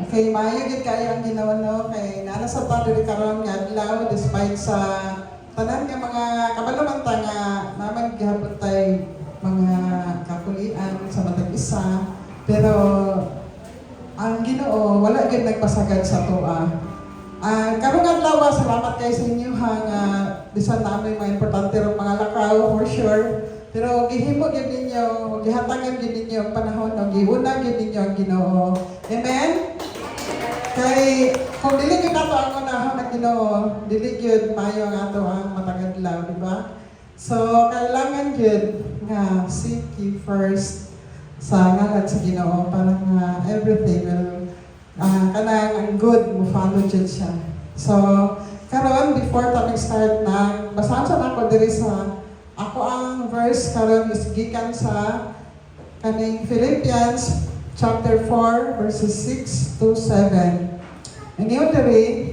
Kay maayo gid kayo ang ginawa no kay nana sa ta diri karon nga adlaw despite sa tanan nga mga kabalumanta nga naman gihapon tay mga kapulian sa matag isa pero ang Ginoo wala gid nagpasagad sa tuwa. Karong adlaw salamat kay sa inyo ha nga bisan na may mga importante rong mga lakaw for sure. Pero gihimo gid ninyo, gihatagan gid ninyo ang panahon o giuna gid ninyo ang Ginoo. Amen. Kay kung dili gyud nato ang unahon ng Ginoo, dili gyud maayo ang ato ang matag adlaw, di ba? So kailangan gyud nga seek ye first sa ngalan sa Ginoo para nga everything will kanang ang good mo follow gyud siya. So karon before ta start na basahan sa ako diri sa ako ang verse karon is gikan sa kaning Philippians chapter 4 verses 6 to 7. And you diri,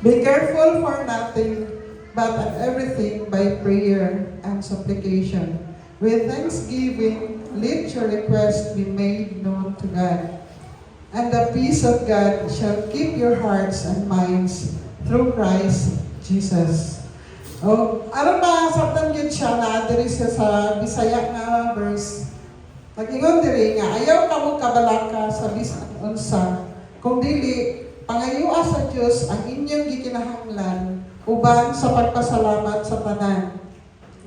be careful for nothing, but at everything by prayer and supplication. With thanksgiving, let your request be made known to God. And the peace of God shall keep your hearts and minds through Christ Jesus. Oh, aron ba sabtan gyud siya na diri siya sa Bisaya nga verse. Nag-ingon diri nga ayaw kamo kabalaka sa bisan unsa kung dili pangayua sa Dios ang inyong gikinahanglan uban sa pagpasalamat sa tanan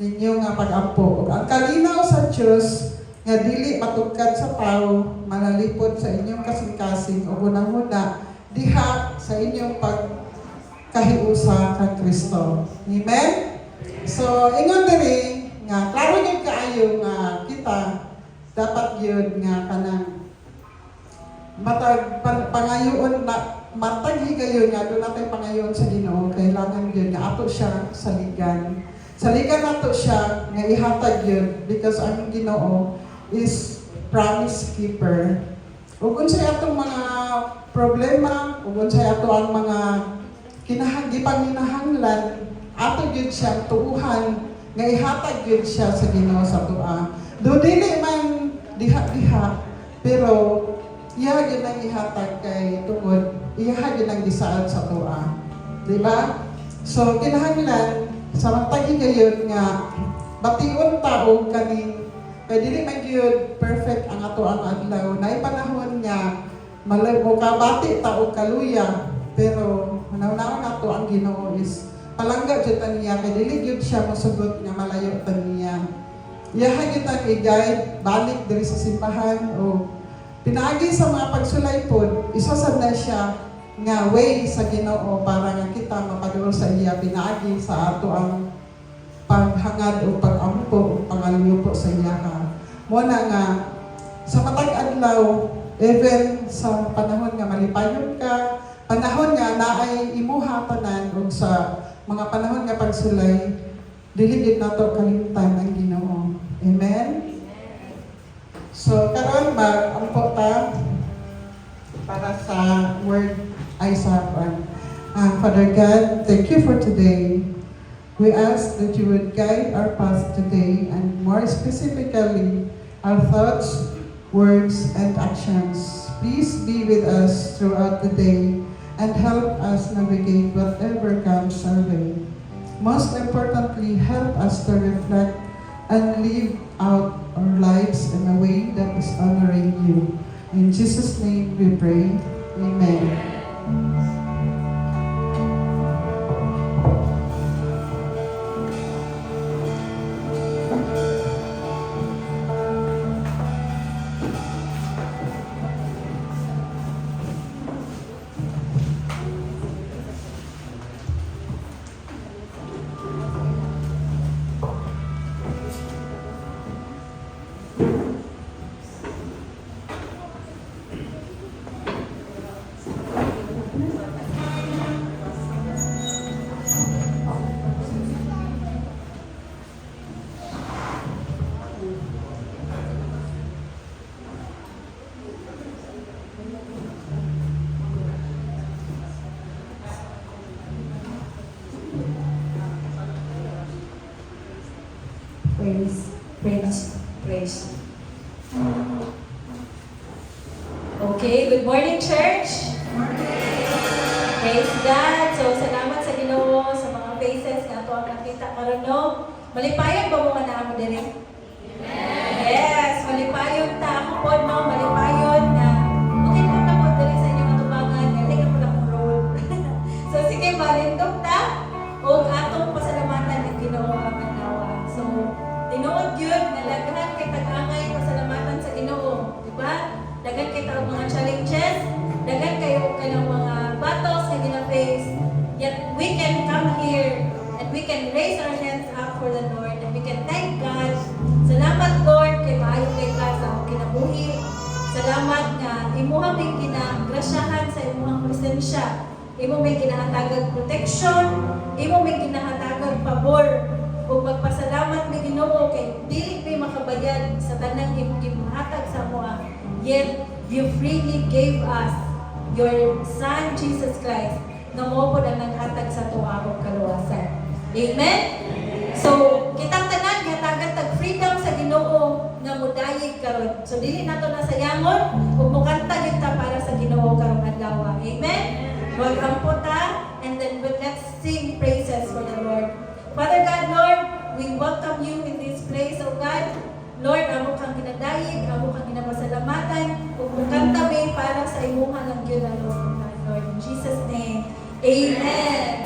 ninyo nga pag-ampo. Ug ang kalinaw sa Dios nga dili matugkad sa tao manalipod sa inyong kasing-kasing ug unang-una diha sa inyong pagkahiusa kang Kristo. Amen. So ingon diri nga klaro gyud kaayo nga kita dapat yun nga kanang matag pangayoon na matag higayon nga doon natin pangayoon sa Ginoo kailangan yun nga ato siya saligan nato siya nga ihatag yun because ang Ginoo is promise keeper ug unsay atong mga problema ug unsay ato ang mga panginahanglan ato gyud siya tuuhan nga ihatag gyud siya sa Ginoo sa tuwa do dili man diha pero iya gyud ang ihatag kay tungod iya gyud ang gisaad sa tuwa, di ba? So kinahanglan sa matag gayon nga bation tao kaning kay dili man gyud perfect ang ato ang adlaw na panahon nga mo kabati tao kaluya pero manaw-naw nato ang Ginoo is palangga gyud niya kay dili gyud siya mosugot nga malayo ta niya. Iyahan kita i-guide balik diri sa simbahan o pinaagi sa mga pagsulay pod isasad na siya nga way sa Ginoo para nga kita mapadulong sa iya pinaagi sa ato ang paghangad o pag-ampo o pangaluyo po sa iya ka. Muna nga sa matag adlaw even sa panahon nga malipayon ka, panahon nga naay imuha tanan o sa mga panahon nga pagsulay dili gid nato kalimtan ang Ginoo. Amen? So, karon mag-ampo ta para sa word ay sa Father God, thank you for today. We ask that you would guide our path today and more specifically our thoughts, words, and actions. Please be with us throughout the day and help us navigate whatever comes our way. Most importantly, help us to reflect and live out our lives in a way that is honoring you. In Jesus' name we pray. Amen. Praise. Okay, good morning, church. Praise God. So, salamat sa Ginoo sa mga faces nga ato ang nakita karon no. Malipayon ba mo nga naa mo diri? Yes, malipayon ta ako po no, malipayon na. Okay po na po diri sa inyong atubangan, galing na po na akong role. So, sige, malindog ta o atong pasalamatan ng Ginoo ang nawa. So, tinuod yun na daghan kay tag-angay pasalamatan sa Ginoo, di ba? Daghan kay tawag mga challenges, daghan kayo kanang mga battles na gina-face. Yet we can come here and we can raise our hands up for the Lord and we can thank God. Salamat Lord kay maayo kay ka sa akong kinabuhi. Salamat nga imuha may ginagrasyahan sa imuhang presensya. Imo may ginahatagag protection, imo may ginahatagag pabor. Ug magpasalamat mi Ginoo kay dili mi makabayad sa tanang imong gihatag sa amoa. Yet you freely gave us your Son Jesus Christ na mo po ang naghatag sa tuwang kaluwasan. Amen? So, kitang tanan gihatagan tag freedom sa Ginoo nga mudayeg karon. So dili nato na sayangon ug mukanta gyud ta para sa Ginoo karong adlaw. Amen? Welcome po ta and then let's sing praises for the Lord. Father God, Lord, we welcome you in this place, O God. Lord, amo kang ginadayeg, amo kang ginapasalamatan, ug mukanta mi para sa imuha ng Ginoo, Lord. In Jesus' name, Amen.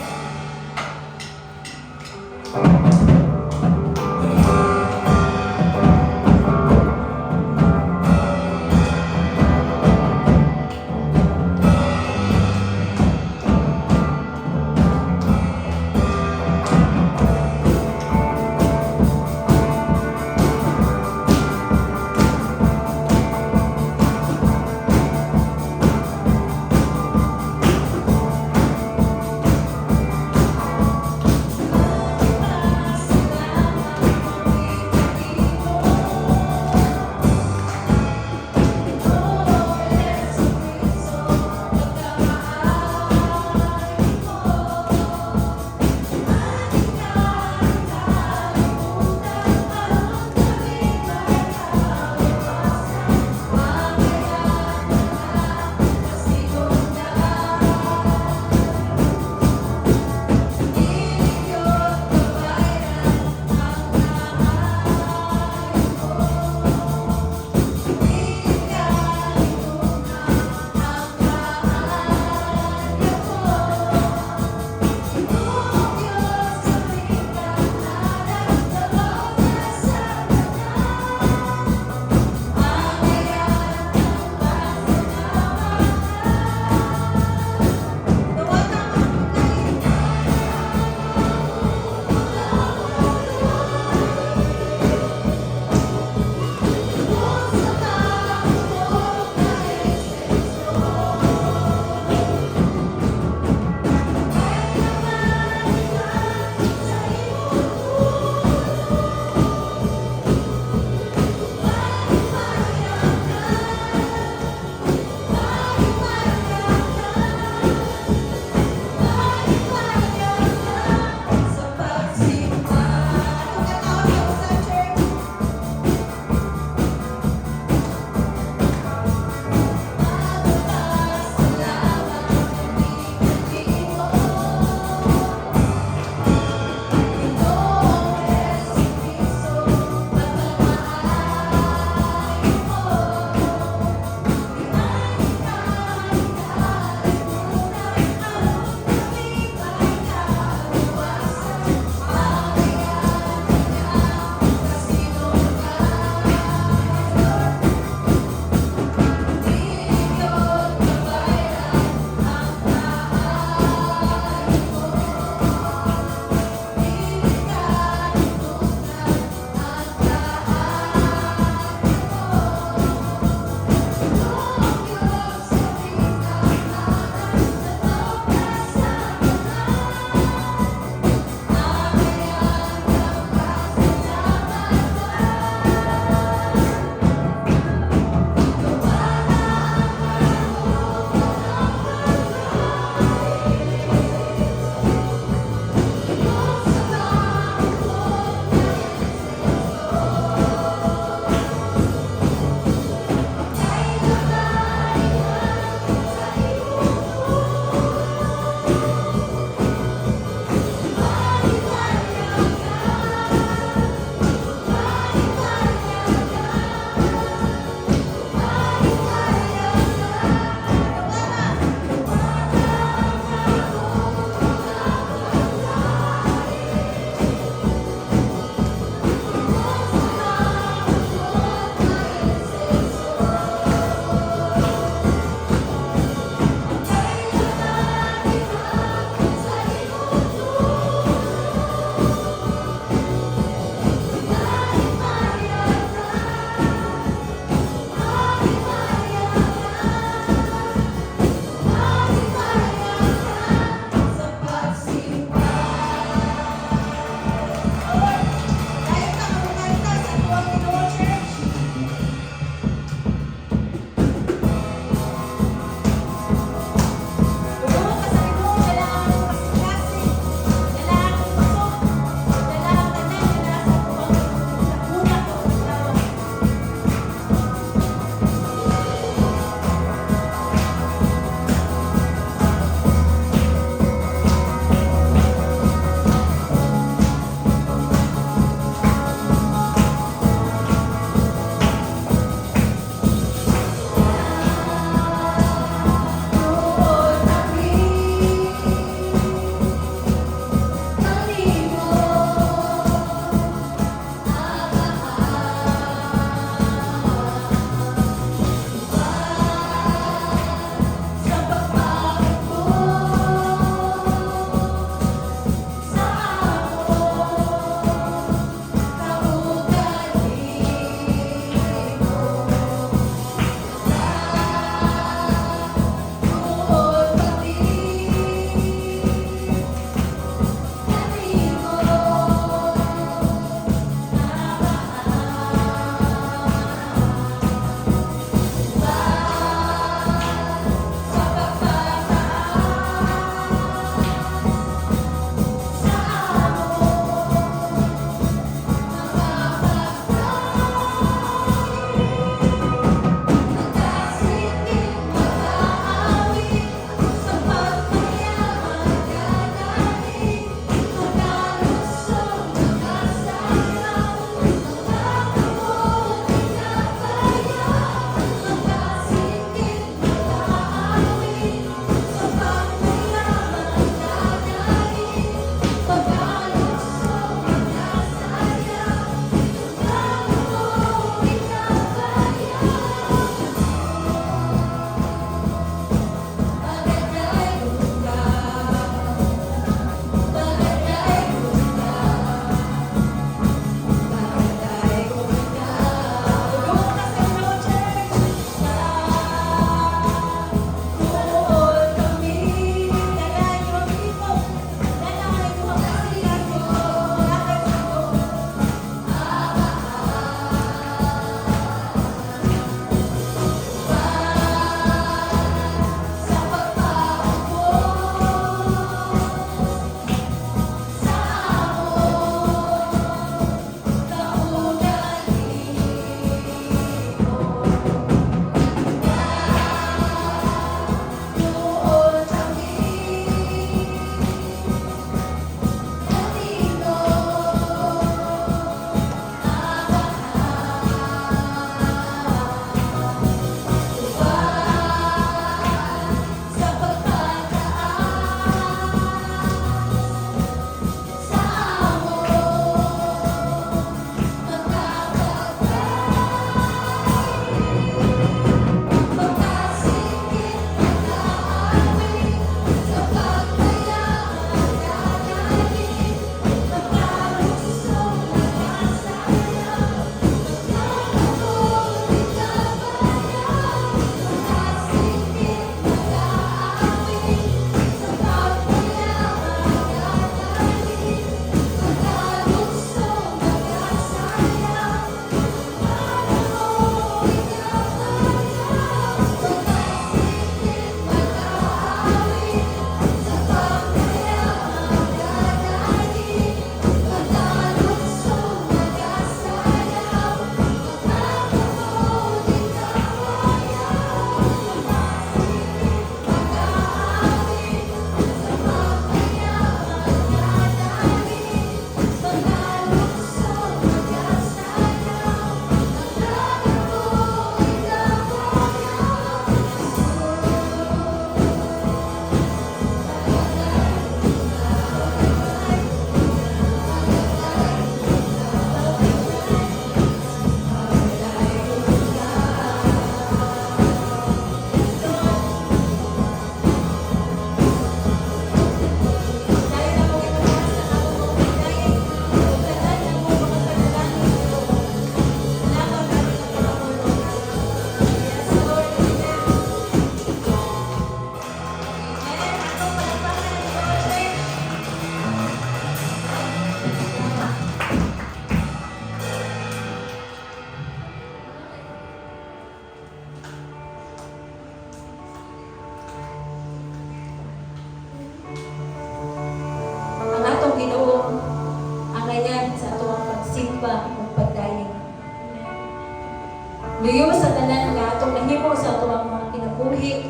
Luyo sa tanan nga atong nahimo sa atong mga kinabuhi.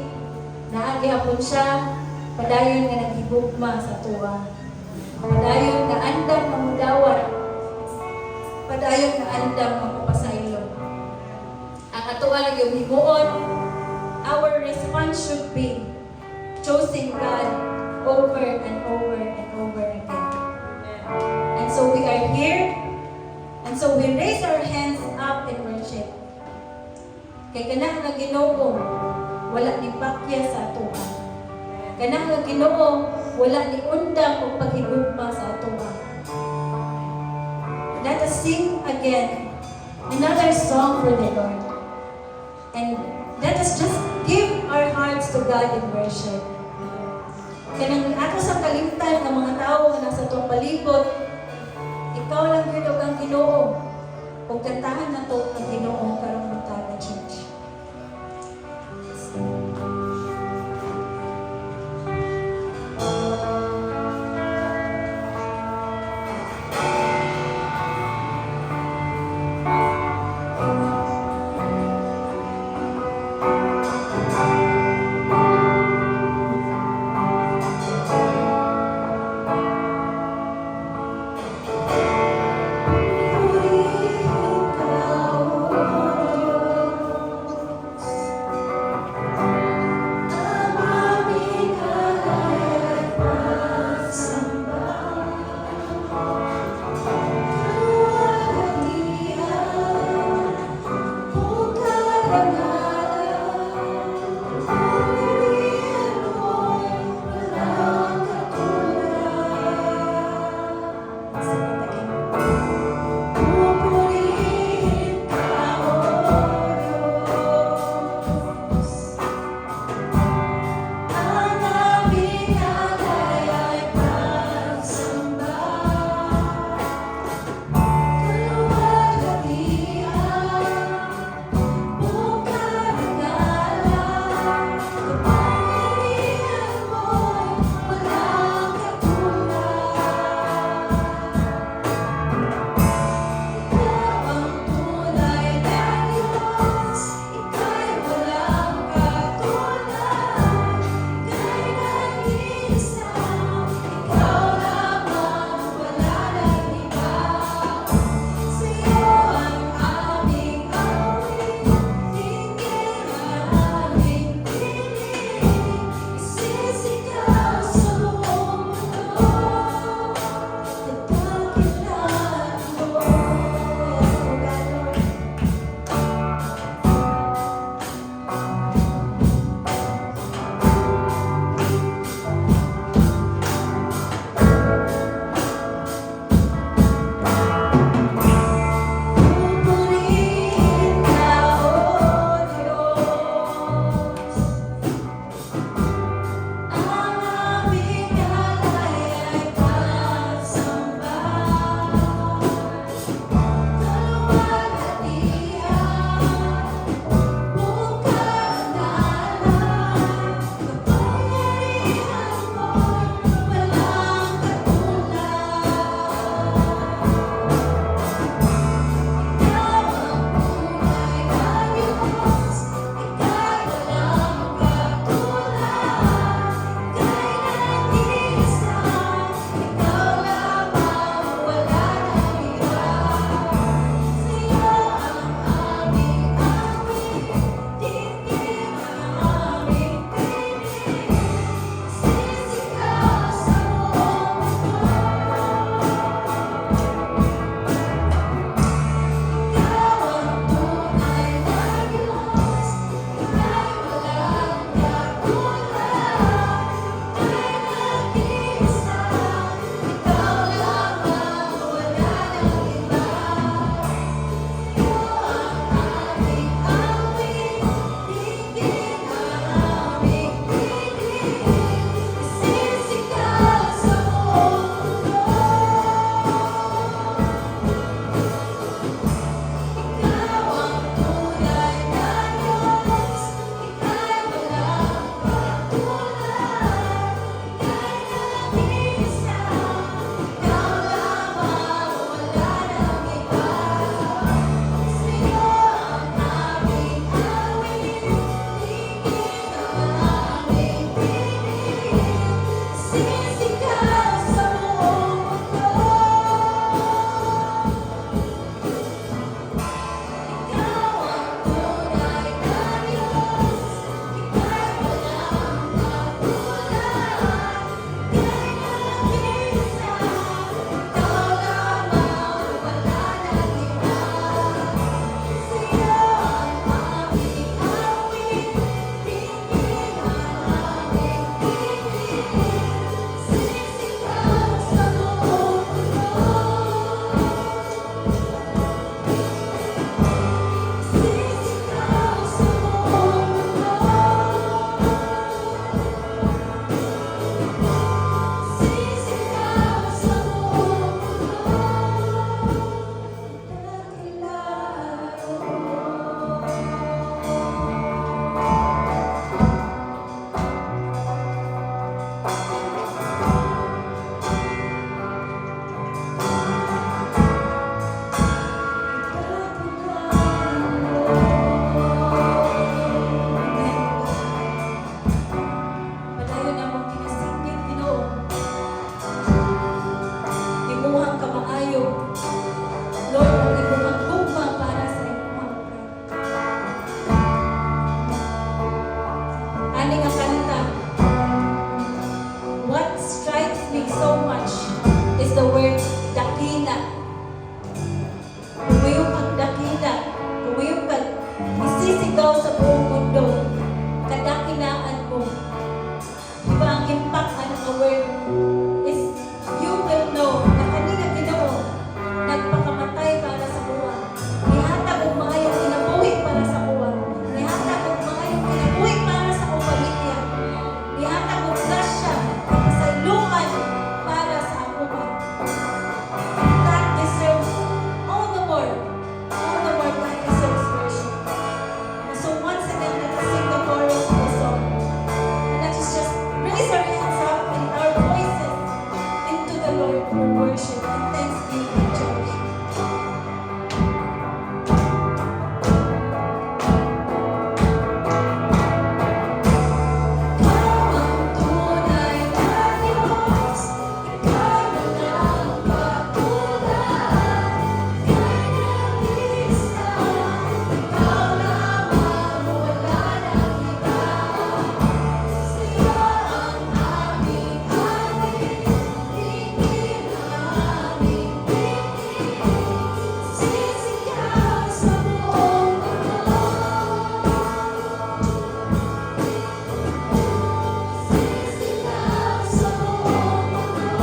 Naagihapon siya, padayon nga naghigugma sa tuwa. Padayon nga andam mamudawat. Padayon nga andam magpapasaylo. Ang atoa lang yung himuon, our response should be choosing God over and over and over again. And so we are here, and so we raise our hands up in worship. Kay kanang nga Ginoo, wala ni pakya sa atoa. Kanang nga Ginoo, wala ni undang o paghigugma sa atoa. Let us sing again another song for the Lord. And let us just give our hearts to God in worship. Kanang ato sa kalimtan ng mga tao nga nasa itong palibot, ikaw lang yun ang Ginoo. Kung kantahan na ito ang Ginoo karong Montana Church. Ikaw, Ani nga kanta. What strikes me so much is the word dakila. Kumuyong ang dakila. Kumuyong ka. Isisigaw sa buong mundo. Kadakilaan mo. Diba ang impact ng word is you will know na kanina Ginoo nagpakamatay para sa buwan. Ihatag og mga yung kinabuhi para sa buwan. Ihatag og mga yung kinabuhi para sa akong pamilya. Ihatag og grasya kapasaluan para sa akong. God deserves all the more. All the more God deserves worship. So once again, let us sing the chorus of the song. And let us just raise our hands up and our voices into the Lord for worship and thanksgiving, church. Ikaw ang tunay na Diyos, Ikaw ang pagkulang, Kanyang Ikaw lamang wala nang iba. Siya ang aming Hari, tingin aming tingin, sisigaw sa buong mundo. Sisigaw sa buong mundo.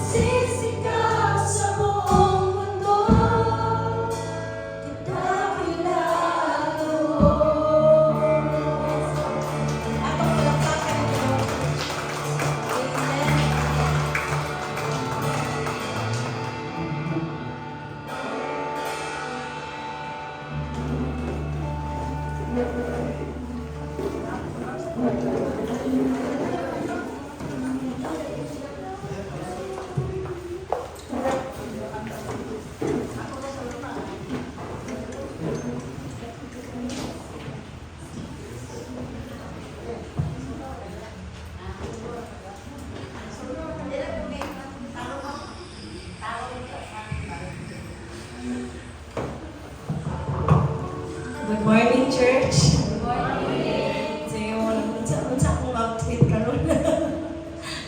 Sisigaw sa buong mundo. Kadakilaan mo. Atong palakpakan ito. Amen. Good morning, church. Good morning. So yung unsa akong outfit karon.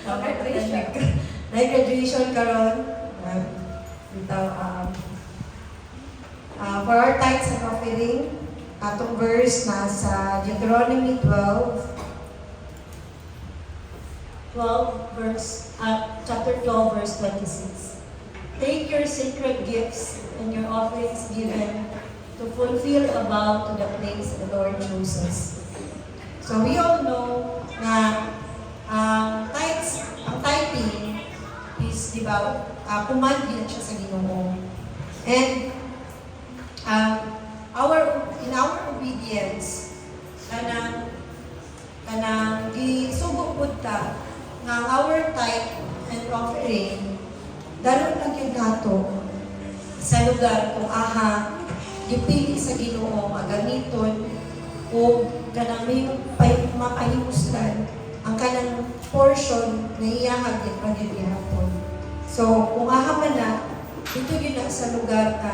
Graduation karon. For our tithes and offering, atong verse nasa Deuteronomy 12 verse 26. Take your sacred gifts and your offerings given to fulfill a vow to the place the Lord chooses. So we all know na ang tithing is, di ba, command din siya sa Ginoo. And in our obedience, kanang gisugod pud ta nga our tithe and offering daron lang yung nato sa lugar kung aha gipili sa Ginoo magamiton o kanang may mapahimuslan ang kanang portion na iyahag pa gihapon. So kung aha man na dito yun na sa lugar na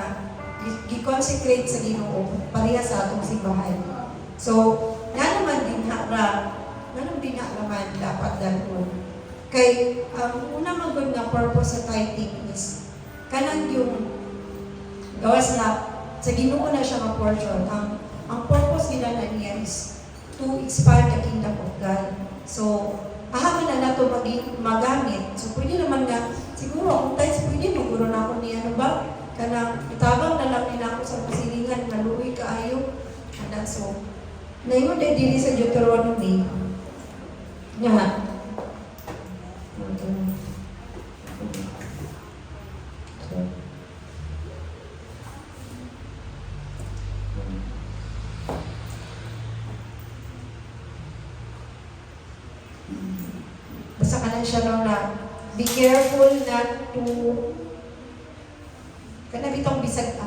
gi-consecrate sa Ginoo pareha sa atong simbahan. So naman din naman dapat dalhon. Kay ang una magod nga purpose sa tithing is kanang yung gawas na sa Ginoo na siya nga portion. Ang purpose nila na niya is to expand the kingdom of God. So ahaman na nato magamit. So pwede naman nga siguro kung tithes pwede maguro na ako niya ano ba kanang itabang na lang nila ako sa pasilingan na luoy kaayo. Kanang so naingon dili sa Deuteronomy nga basta ka lang siya lang na be careful not to kanabitong bisag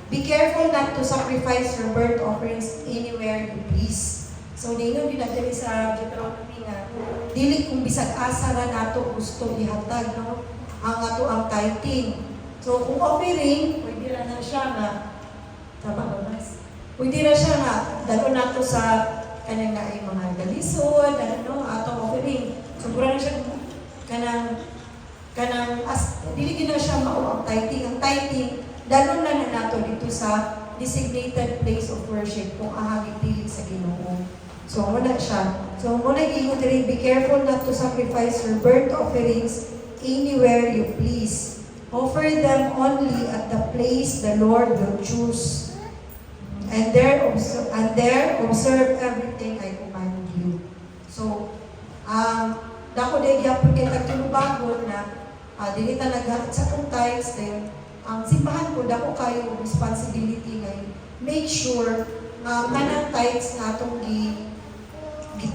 be careful not to sacrifice your burnt offerings anywhere you please. So dingon din natin sa Deuteronomy nga dili kung bisag asa ra nato gusto ihatag no ang ato ang tithing. So kung offering pwede ra na siya nga tama ba mas pwede na siya na dalo nato sa kanang na ay mga dalisod, ano, atong offering. Siguro na siya kanang as dili na siya mao ang tithing. Ang tithing dalo na nato dito sa designated place of worship kung ahang ipili sa Ginoo. So muna siya. So muna giingon diri, be careful not to sacrifice your burnt offerings anywhere you please. Offer them only at the place the Lord will choose. And there observe everything I command you. So, dako day gyapon kay katulubagon na dili ta naghatag sa tong tithes then ang simbahan ko dako kayo responsibility ngay make sure kanang tithes nga atong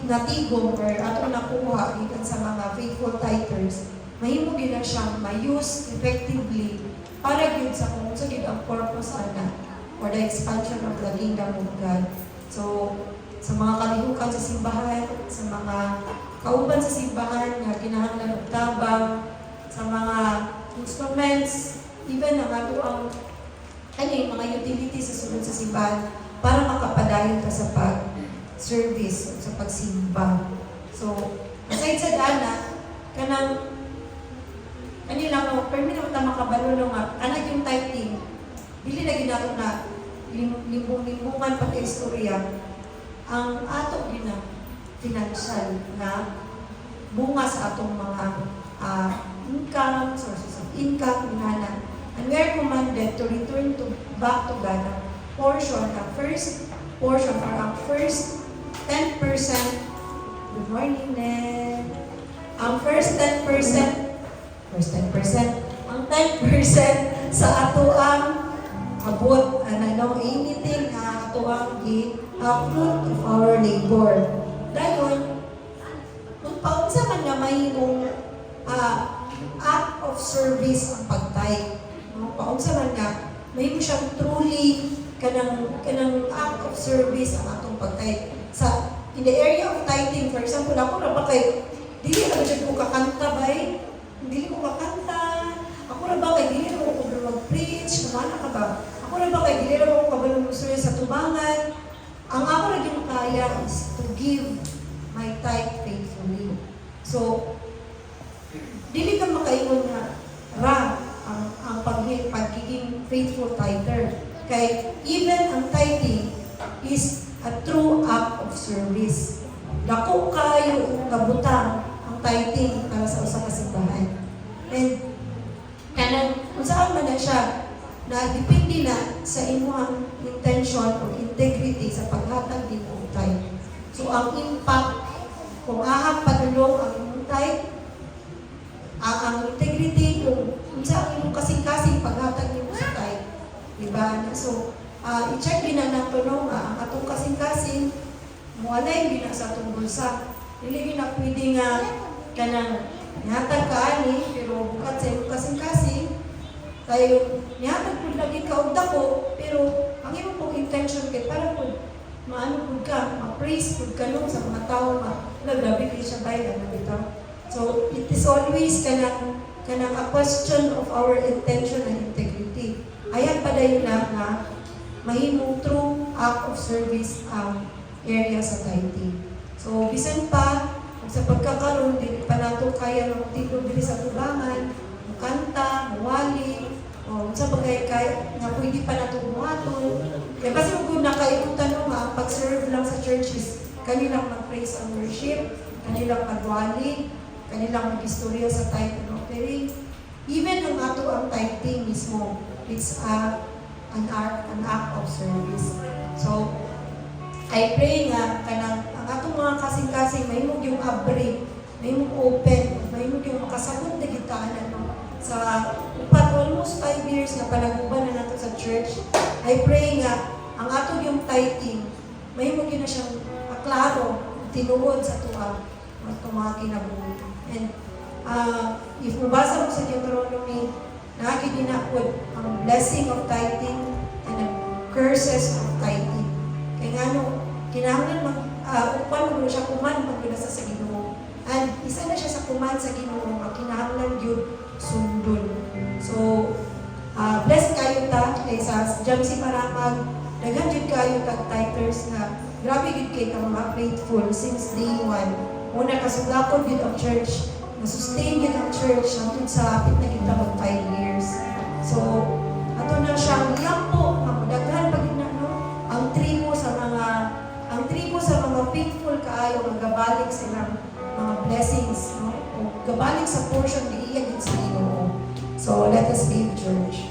natigom or atong nakuha gikan sa mga faithful tithers mahimo gyud na siyang ma-use effectively para gyud sa kung sa gyud ang purpose ana for the expansion of the kingdom of God. So, sa mga kalihukan sa simbahan, sa mga kauban sa simbahan nga kinahanglan og tabang, sa mga instruments, even ang ato ang mga utilities sa sulod sa simbahan para makapadayon ka sa pag-service, sa pagsimba. So, aside sa dana, kanang lang, permi naman ta makabalo nga, anak yung tithing, dili na ginato na limbong-limbungan pati istorya, ang ato din na financial na bunga sa atong mga income, sources of income, inana. And we are commanded to return back to God ang portion, ang first portion, or ang first 10%. Good morning, Ned. Ang first 10%, ang 10% sa ato ang abot, anything ato ang fruit of our labor. Dayon, kung paunsa man nga mahimong act of service ang pagtay. Paunsa man nga, mahimo siyang truly kanang act of service ang atong pagtay. In the area of tithing, for example, ako na ba kay dili na ko kakanta bay? Dili ko kakanta. Ako na ba kay dili na ko mag-preach? Kumana ka ba? Ako na ba kay dili na ko kabalong sa tubangan? Ang ako na yung kaya is to give my tithe faithfully. So, dili ka makaingon na ang pagiging faithful tither. Kay even ang tithing is a true act of service. Dako kayo kabutang ang tithing para sa usa ka simbahan. And kung saan man na siya, na depende na sa imuhang intention o integrity sa paghatag din ng tithe. So ang impact, kung ahang padulong ang imong tithe, ang integrity, kung saan imong kasing-kasing paghatag nimo sa tithe. Diba? So, i-check din na nato ang atong kasing-kasing, mualay din na sa atong bulsa. Dili na pwede nga kanang nihatag ka ani, pero bukat sa imong kasing-kasing, tayo nihatag po lagi ka og dako, pero ang imong pong intention kay para po maano po ka, ma-praise po ka sa mga tao nga grabe kayo siya bayad na bitaw. So it is always kanang a question of our intention and integrity. Ayan pa dayon lang na mahimong true act of service ang area sa tithing. So bisan pa sa pagkakaroon din pa nato kaya ng titulo diri sa tubangan, kanta, muwali, o sa bagay nga pwede pa nato buhaton. Kaya kasi kung nakaiutan mo ang pag-serve lang sa churches, kanilang mag-praise and worship, kanilang mag-wali, kanilang mag-istorya sa tithe and offering. Even ang ato ang tithing mismo, it's an act of service. So, I pray nga kanang ang atong mga kasing-kasing mahimong yung abri, mahimong open, mahimong yung makasabot na gitaan sa upat almost 5 years na panaguban na nato sa church. I pray nga ang atong yung tithing, mahimong yun na siyang klaro, tinuod sa tuwa ng mga kinabuhi. And if mabasa mo sa Deuteronomy, nakikidinapod ang blessing of tithing and the curses of tithing. Kaya nga kinahanglan upan mo siya kuman magpinasa sa Ginoo. And isa na siya sa kuman sa Ginoo, kinahanglan yun sundon. So, blessed kayo ta, kay sa Jamsi Maramag, daghan jud kayo kayo kag-titers na grabe gid kay ka mga faithful since day one. Una kasugakon gid ang church, na-sustain gid ang church hangtod sa apit na kita mag 5 years. So, ato na siyang iyampo nga daghan pag na no, ang tribo sa mga faithful kaayo nga gabalik sa ilang mga blessings, no? O gabalik sa portion giiya gid sa Ginoo. So, let us be the church.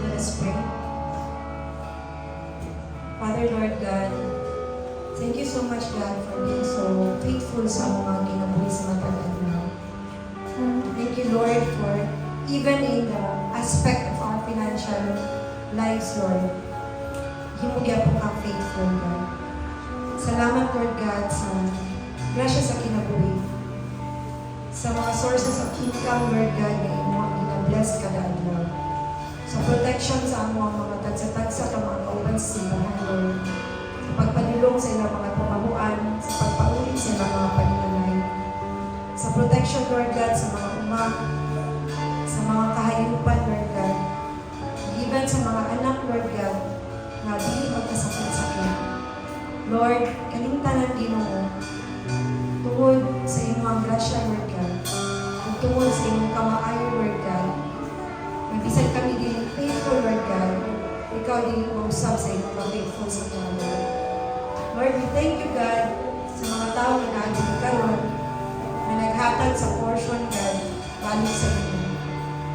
Let us pray. Father, Lord God, thank you so much, God, for being so faithful sa mga ginabuhi sa matag adlaw. Thank you, Lord, for even in the aspect of our financial lives, Lord, himugya po kang faithful, God. Salamat, Lord God, sa grasya sa kinabuhi. Sa mga sources of income, Lord God, na imo ang ina-bless kada adlaw. Sa protection sa among mga tagsa-tagsa ka mga kauban sa simbahan, Lord. Sa pagpanulong sa ilang mga pamahuan, sa pagpaulit sa ilang mga paninanay. Sa protection, Lord God, sa mga umak, sa mga kahayupan, Lord God. Even sa mga anak, Lord God, na di magkasakit-sakit. Lord, kalimtanan Ginoo, tungod sa imong grasya, Lord God, ug tungod sa imong kamaayo, Lord God, bisan kami din faithful, Lord God, ikaw din mausap sa imong faithful sa mga Lord. Lord, we thank you, God, sa mga tao na naagin karon na naghatag sa portion, God, balik sa inyo.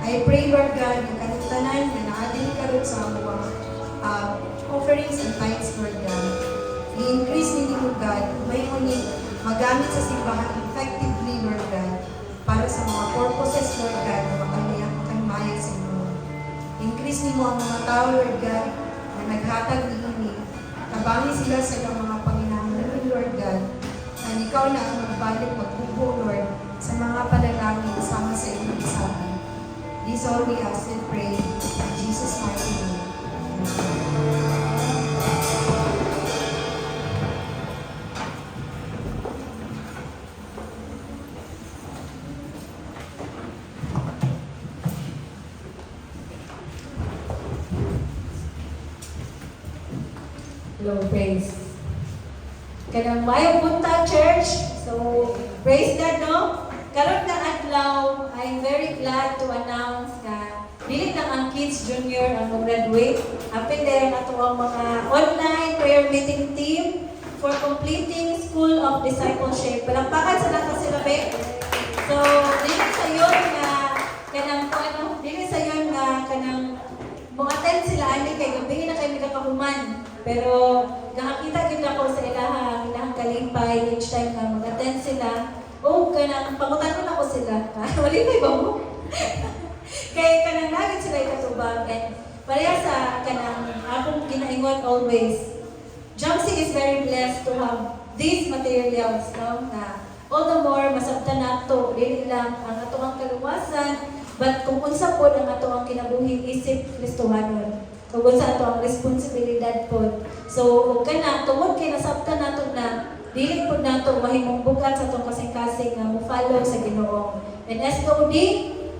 I pray, Lord God, na kanitanan na naagin karon sa mga offerings and tithes, Lord God. I-increase ninyo, God, may muli magamit sa simbahan effectively, Lord God, para sa mga purposes, Lord God, na makamaya sa inyo. Increase nimo ang mga tao, Lord God, na naghatag niini. Tabangi sila sa ilang mga panginahanglan, Lord God, na ikaw na ang magbalik magbubo, Lord, sa mga panalangin sama sa inyong isahan. This all we ask and pray in Jesus' mighty name. Hello, praise. Kanang mayong punta, church. So, praise God, no? Karon nga adlaw, I'm very glad to announce na dili lang ang Kids Junior ang mag-graduate. Apil din ato ang mga online prayer meeting team for completing School of Discipleship. Palakpakan sa lahat sila, be. So, dili sa yun na dili sa yun na kanang mo-attend sila ani kay gabi na kay nagkakahuman. Pero gahakita gid ako sa ilahang kalipay each time na mag-attend sila. O kanang pangutanon ako sila. Walipay ba mo? Kay kanang lagi sila ikatubag and pareha sa kanang akong ginaingon always. Jamsi is very blessed to have these materials, no? Na all the more masabtan nato dili lang ang ato ang kaluwasan, but kung unsa pod ang ato ang kinabuhing isip Kristohanon. Kung unsa ato ang responsibilidad pod. So ug kana tungod kay nasabtan nato na dili pod nato mahimong bugat sa atong kasing-kasing nga mo-follow sa Ginoo. And SOD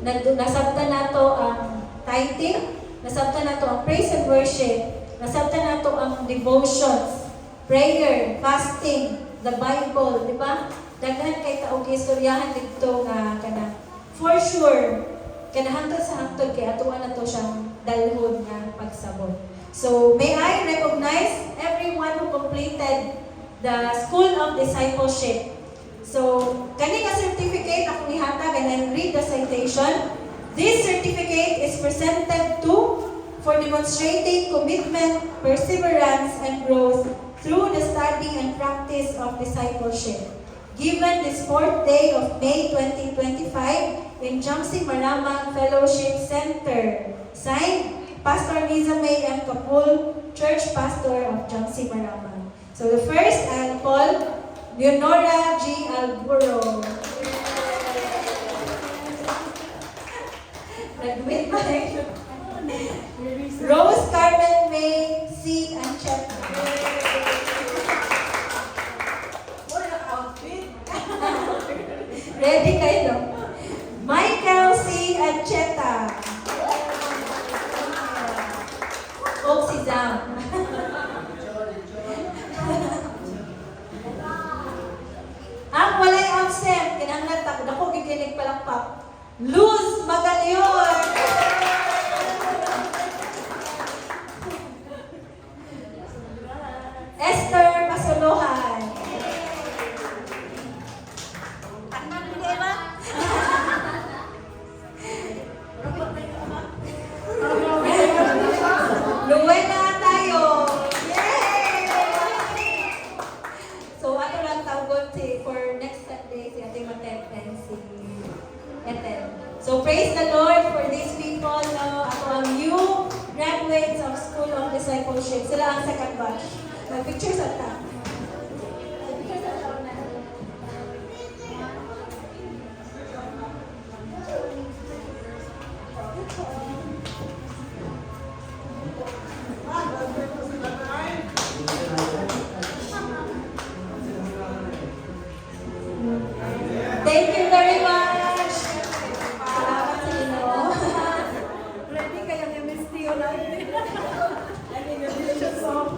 nasabtan nato ang tithing, nasabtan nato ang praise and worship, nasabtan nato ang devotions, prayer, fasting, the Bible, di ba? Daghan kay taog istoryahan dito nga kana for sure kanahangtod sa hangtod kay atuan nato siyang dalhon nga pagsabot. So may I recognize everyone who completed the School of Discipleship. So kani nga certificate akong ihatag and I'll read the citation. This certificate is presented to for demonstrating commitment, perseverance, and growth through the study and practice of discipleship. Given this 4th day of May 2025 in Jamsi Maramang Fellowship Center. Signed, Pastor Liza May M. Kapul, Church Pastor of Jamsi Maramang. So the first I'll call Leonora G. Alburo. Nag-wait ba tayo? Rose Carmen May C. Ancheta. Ready kayo? Michael C. Ancheta. O si Zam. Ang walay absent, kinanglan takot ako giginig palakpak. Luz Magalion. Esther Pasolohan. Luwena tayo. Yay! So, ano lang tawag for next Sunday si Ate Matet and si Ethel. So, praise the Lord for these people. Ako ang new graduates of School of Discipleship. Sila ang second batch. Mag-picture sa ta. Thank you very much. Salamat sa inyo. Ready kayang MSTO natin. Ano yung song?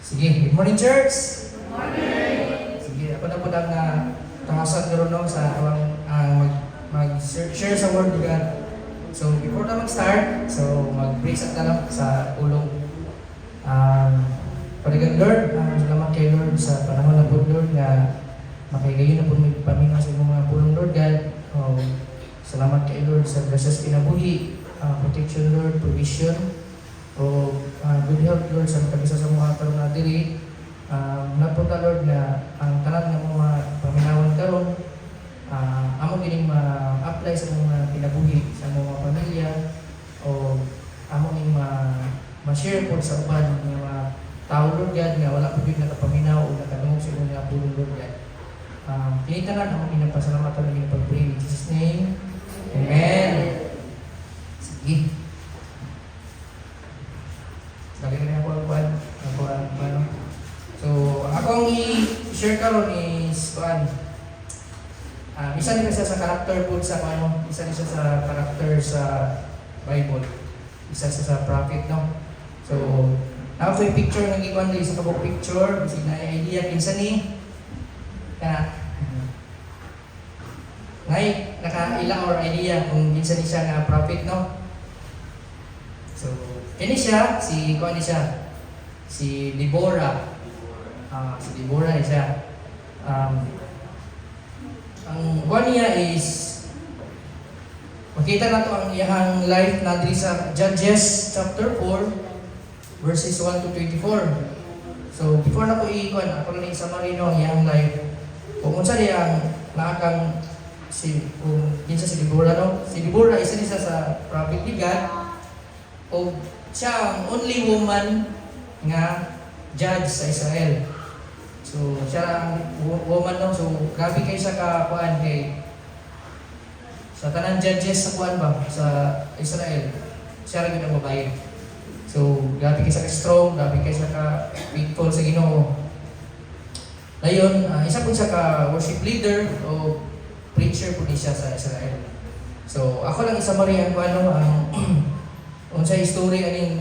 Sige, good morning church! Good morning! Sige, ako na po lang na tangasan garo no sa awang mag-share sa word of God. So before na mag-start, so mag-praise at lang sa ulong. Padagang Lord, salamat kay Lord sa panahon na po Lord na makaigayon na po may paminga sa mga pulong Lord God. Salamat kay Lord sa gracious kinabuhi, protection Lord, provision, good health Lord sa makabisa sa mga karoon na diri. Napunta Lord na ang tanan ng mga paminawan karon amo gining ma-apply sa mga kinabuhi sa mga pamilya o amo ning ma-share po sa uban ng mga tao Lord God nga wala po yung nakapaminaw o nakadungog sa mga pulong Lord God. Kinitanan amo ginapasalamat ng pag-pray in Jesus name. Amen. Sige. Lagi na ako ang So, akong i-share karon is isa din siya sa character po sa isa din siya sa character sa Bible. Isa siya sa prophet, no? So, ako yung picture ng ikuan din sa kabuk picture, kasi na idea kinsa ni kana ngay nakaila or idea kung kinsa ni siya nga prophet, no? So, kini siya si kuan ni siya si Deborah. Si Deborah siya. Ang kuan niya is makita nato ang iyang life na diri sa Judges chapter 4 verses 1 to 24. So before na ko i-kuan ako lang i-summary no ang iyang life. Kung unsa diyang naakang kung kinsa si Deborah no. Si Deborah isa niya sa prophet ni God o siya ang only woman nga judge sa Israel. So, siya ang woman no. So, grabe kayo sa kakuan kay sa tanang judges sa kuan ba sa Israel. Siya rin ang babae. So, grabe kayo sa ka-strong, grabe kayo sa ka-faithful sa Ginoo. Dayon, isa po siya ka-worship leader o preacher po siya sa Israel. So, ako lang isa marihan ko ang unsay history aning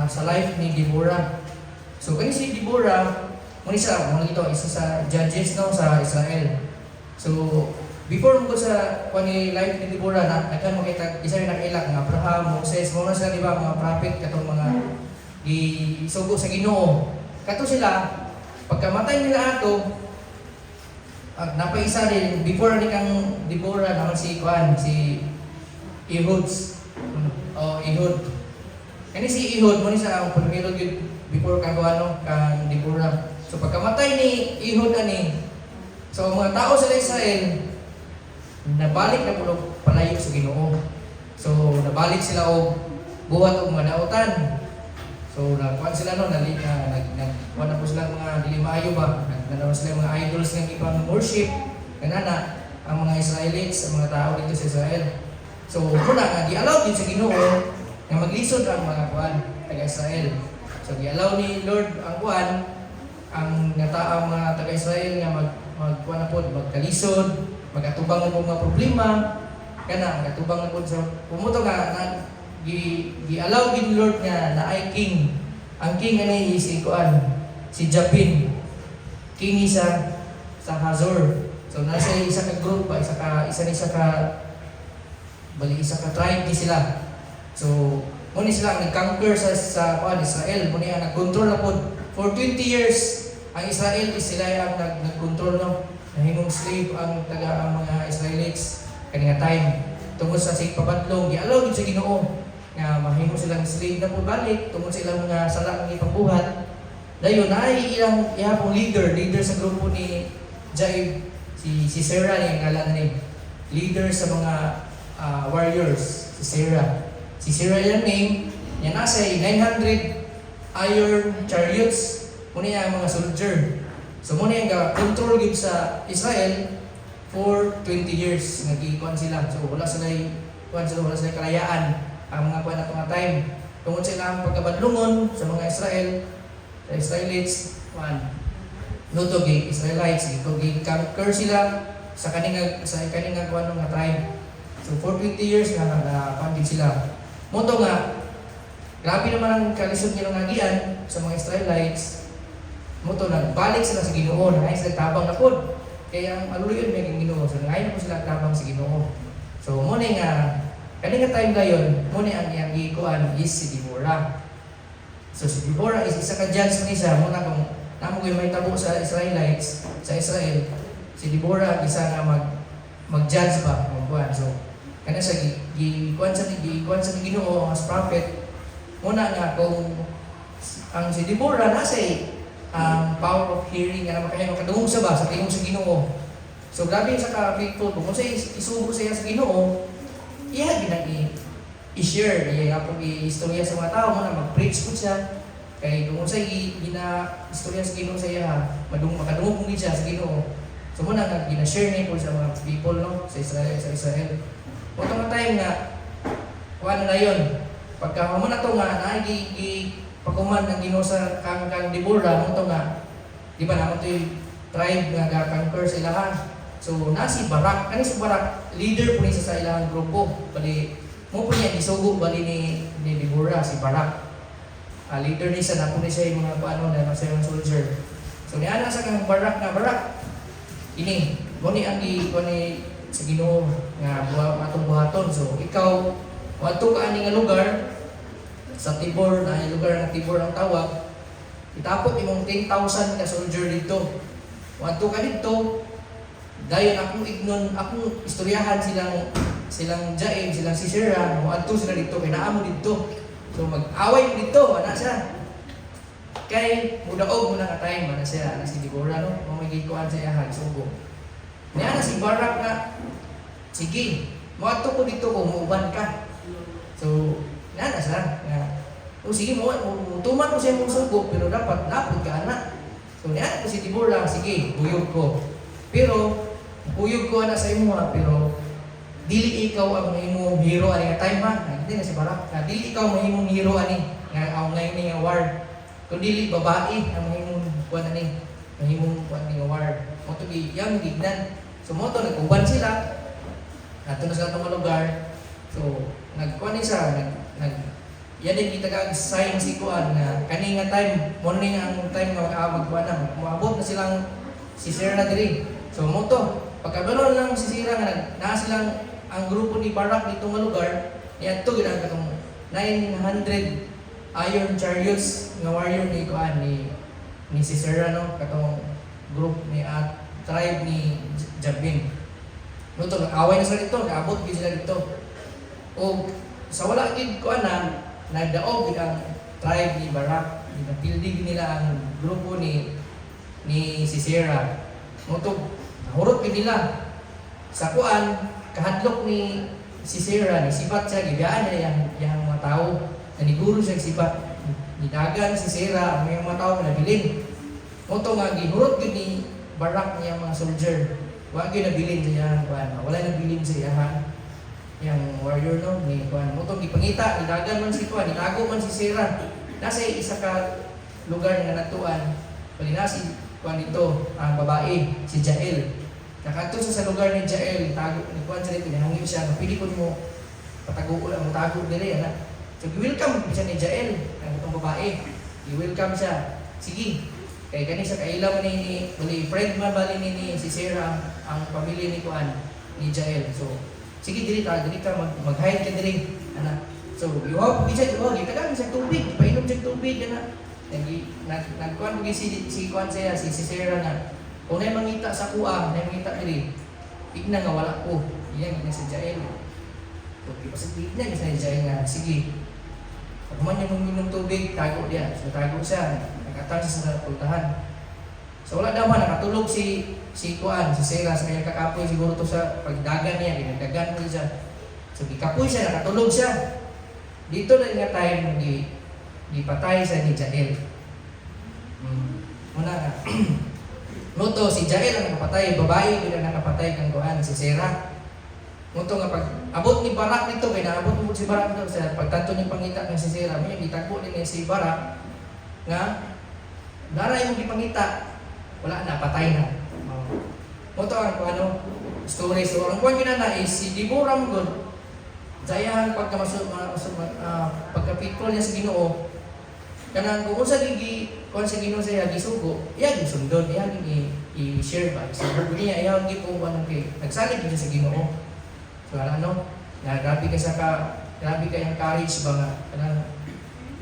sa life ni Deborah. So, kani si Deborah isa sa judges no sa Israel. So before mo sa kani life ni Deborah na akan makita isa rin nakilak nga Abraham, Moses, mo na sila di ba mga prophet katong mga gisugo sa Ginoo. Kato sila pagkamatay nila ato napaisa din before ni kang Deborah naman si Ehud. Ehud. Kani si Ehud mo ni sa primero gyud before kang Deborah. So pagkamatay ni Ehud so mga tao sa Israel nabalik na pulo palayo sa Ginoo. So nabalik sila og buhat og mga nautan. So nagkuan sila no nagkuan na po sila mga dili maayo ba. Nagdalaw sila mga idols ng ibang worship. Kanana ang mga Israelites, ang mga tao dito sa Israel. So muna nga gi-allow din sa Ginoo nga maglisod ang mga kuan taga-Israel. So gi-allow ni Lord ang kuan ang nataang mga taga-Israel nga magkuan na po, magkalisod, magatubang ng mga problema, kana magatubang na po sa pumuto nga gi-allow din Lord nga na ay king. Ang king ani si Jabin. King sa Hazor. So nasa isa ka group ba, isa ni sa tribe di sila. So muni sila nag-conquer sa Israel, muni ang nag-control na po for 20 years. Ang Israel is sila ang nag-control no. Nahimong slave ang mga Israelites kanina time. Tungod sa pabadlong, gi-allow gid sa Ginoo nga mahimo silang slave na po balik tungod sa ilang mga sala nga ipangbuhat. Dayon ay ihapong leader sa grupo ni Jaib, si Sarah ni ngalan ni leader sa mga warriors, si Sarah. Si Sarah yung name, niya nasa 900 iron chariots. Muna yung mga soldier. So muna yung control gib sa Israel for 20 years. Nag-ikuan sila. So wala sila kalayaan ang mga kuan na time. Tungod sa ilang pagkabadlungon sa mga Israelites, nuto gig Israelites, conquer sila sa kaninga kuan nga tribe. So for 20 years na pandit sila. Moto nga grabe naman ang kalisod nilang agian sa mga Israelites. Moto nagbalik sila sa Ginoo, nangayon sila tabang na pod. Kaya ang aluyon may Ginoo, so nangayon po sila tabang sa Ginoo. So mo nga kani nga time gayon, mo ang iyang gikuan is si Deborah. So si Deborah is isa ka judge man siya, mo na kung namo gyud may tabo sa Israelites, sa Israel. Si Deborah isa nga mag-judge pa mo kuan. So kana sa gikuan sa Ginoo as prophet, mo na nga kung ang si Deborah nasa power of hearing nga makadungog sa ba sa tingog sa Ginoo. So grabe sa ka-faithful kung sa isugo siya sa Ginoo, iya ginagi i-share iya apong istorya sa mga tao mo na mag-preach po siya kay kung sa istorya sa Ginoo sa iya makadungog mo siya sa Ginoo. So mo na gina-share niya po sa mga people no sa Israel. Mo tong time nga kuan na yon. Pagka mo na to nga naigi pagkuman ng Ginoo sa kang Deborah mo to nga di ba naman to yung tribe nga ga-conquer sa ilahan. So si Barak, kani si Barak leader po niya sa ilang grupo. Bali mo po niya gisugo bali ni Deborah si Barak. Leader ni sa na po ni siya yung mga paano na sa mga soldier. So ni ana sa kang Barak nga Barak ini mo ni ang ni sa Ginoo nga atong buhaton. So ikaw wato ka ani nga lugar sa Tibor, na yung lugar na Tibor ang tawag, itapot imong 10,000 ka soldier dito. Wadto ka dito, dayon akong istoryahan silang Jael, silang Sisera, wadto sila dito, kay naamo dito. So mag-away dito, ana siya. Kay mudaog mo na ka time, ana siya, ana si Deborah, no? Mamagikuan sa iyahan, sugo. Niya na si Barak na, sige, wadto ko dito kung muuban ka. So, nana siya nga o sige mo tuman ko siya mong sugo pero dapat napod ka anak. So niya ko si Deborah, sige buyog ko pero buyog ko ana sa imo ha, pero dili ikaw ang mahimong hero ani nga time ha. Hindi na si Barak na dili ikaw mahimong hero ani nga ang ngayon ni nga war kun dili babae ang mahimong kuan ani mahimong kuan ni nga war mo to gi yang gignan. So mo to nag-uban sila nato na sa atong lugar. So nagkuan ni siya yan din kita sign si kuan na kani nga time morning ang time nga magkuan na moabot na silang si Sisera diri. So mo to pagkabalon lang si Sisera nga na silang ang grupo ni Barak dito nga lugar niya to gid ang katong 900 iron chariots nga warrior ni kuan ni Sisera no katong group ni tribe ni Jabin. No to nag-away na sila dito, naabot gid sila dito. O sa wala gid ko ana nagdaog gid ang tribe ni Barak, ginapildig nila ang grupo ni Sisera. Mutog nahurot gid nila sa kuan kahadlok ni Sisera ni sibat siya gibiyaan niya yang mga tao naniguro siya sibat nidagan si Sisera ang mga tao na nabilin. Mutog nga gihurot gid ni Barak niya mga soldier. Wa gid nabilin siya kuan, wala nabilin siya yang warrior no ni kuan mo tong gipangita nidagan man si kuan nitago man si Sisera nasa isa ka lugar nga natuan bali na si kuan dito ang babae si Jael nakato sa lugar ni Jael tago ni kuan sa dito nahangin siya napili ko mo patago ko lang mo tago diri ana. So welcome siya ni Jael ang itong babae i-welcome siya sige kay kani sa kailang ni bali friend man bali ni Sisera ang pamilya ni kuan ni Jael. So sige diri ka mag-hide ka diri ana. So yuha pugisa gitagan sa tubig painom sa tubig ana nagkuan mo si kuan siya si Sisera nga kung nay mangita sa kuha nay mangita diri igna nga wala ko iya gid sa Jael. So ipasabit niya sa Jael nga sige pag man yung minom tubig tago diya. So tago siya nakatang siya sa pultahan. So wala daw man nakatulog si kuan si Sisera sa kanyang kakapoy siguro to sa pagdagan niya ginagdagan mo siya. So gikapoy siya nakatulog siya dito na nga time gipatay sa ni Jael. Muna nga Muto si Jael ang nakapatay babae gid ang nakapatay kang kuan si Sisera. Muto nga pag abot ni Barak dito kay naabot mo si Barak dito sa pagtanto ni pangita ng si Sisera mo gitagbo ni si Barak nga daray mo gipangita wala na patay na. Muto ang ano story so ang kuan na is si Deborah mo dayan pagkamasud pagkapitol niya sa Ginoo kanang kung unsa gigi kung sa Ginoo siya gisugo, iya gisundon, iya i-share ba. So niya iya gi kung ano kay nagsalig siya sa Ginoo. So ano, grabe ka yung courage ba nga kanang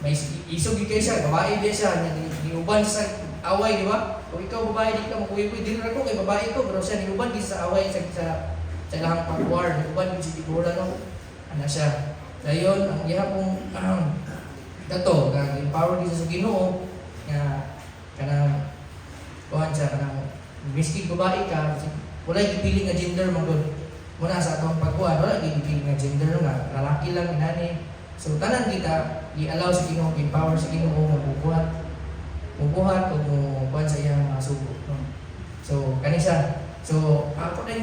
may isog kay siya, babae din siya, niuban sa away, di ba? Kung ikaw babae, di ka makuwi-kuwi, din ako kay babae ko, pero siya niuban din sa away sa lahang pag-war, niuban din si Deborah, no? Ano siya? Dayon, ang gihapong dato, empower din sa Ginoo, nga kanang kuhan siya, kanang miskin babae ka, wala gipili nga gender mo doon. Muna sa atong pagkuhan, wala gipili nga gender nga, lalaki lang, inani. So, tanan kita, i-allow sa Ginoo, empower sa Ginoo, mabuhat o kuhan sa iyang mga sugo. No? So, kanisa. So, ako na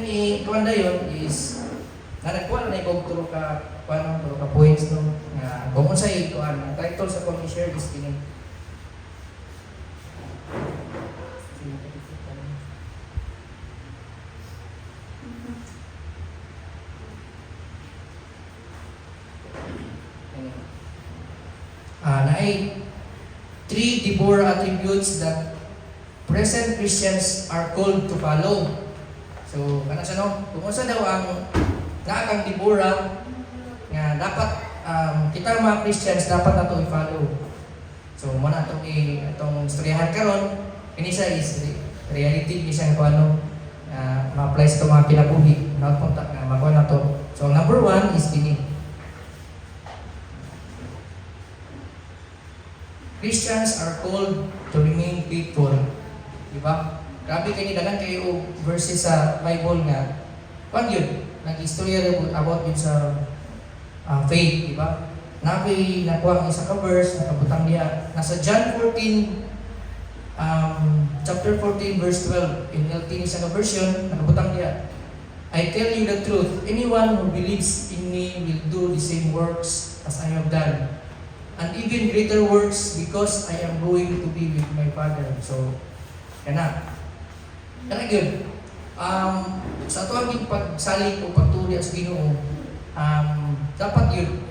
kuhan na yun is, nagkuhan na ikong turo ka points, no? Nga, kung sa ikuhan, ang title sa kong i-share is kini. Na ay 3 Deborah attributes that present Christians are called to follow. So, kana sa no? Kung sa daw ang naakang Deborah nga dapat kita mga Christians dapat nato i-follow. So, muna itong istoryahan karon, ini siya is reality ni siya ko ano ma-apply sa mga kinabuhi na punta nga makuha na to. So, number 1 is kini. Christians are called to remain faithful. Diba? Grabe kayo dagan kayo verses sa Bible nga. Kung yun, nag-istorya about yun sa faith, diba? Nabi nakuha ang isa ka verse, nakabutang niya. Nasa John 14, chapter 14, verse 12, in LT ni sa version, nakabutang niya. I tell you the truth, anyone who believes in me will do the same works as I have done. And even greater works because I am going to be with my Father. So, kana yun. Sa ito ang pagsalig o pagtuli sa Ginoo, dapat yun.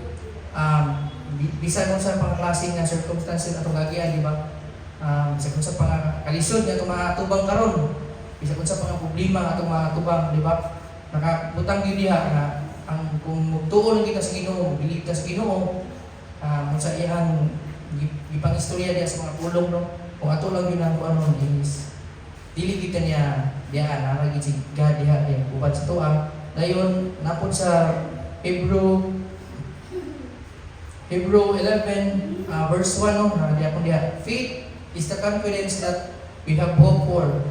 Bisan mo sa pangklaseng na circumstances atong gagian, di ba? Bisan mo sa pangkalisod na itong mga tubang karon. Bisan mo sa mga problema atong mga tubang, di ba? Nakabutang yun diha na kung magtuon kita sa Ginoo, believe ka sa Ginoo, sa iyang ipang-istorya diya sa mga pulong, no? Kung ato lang yun ang ano is dili kita niya diya naragi si God diha yung ubad sa tuang. Dayon napon sa Hebrew 11 verse 1, no? Diya pon diha. Faith is the confidence that we have hope for.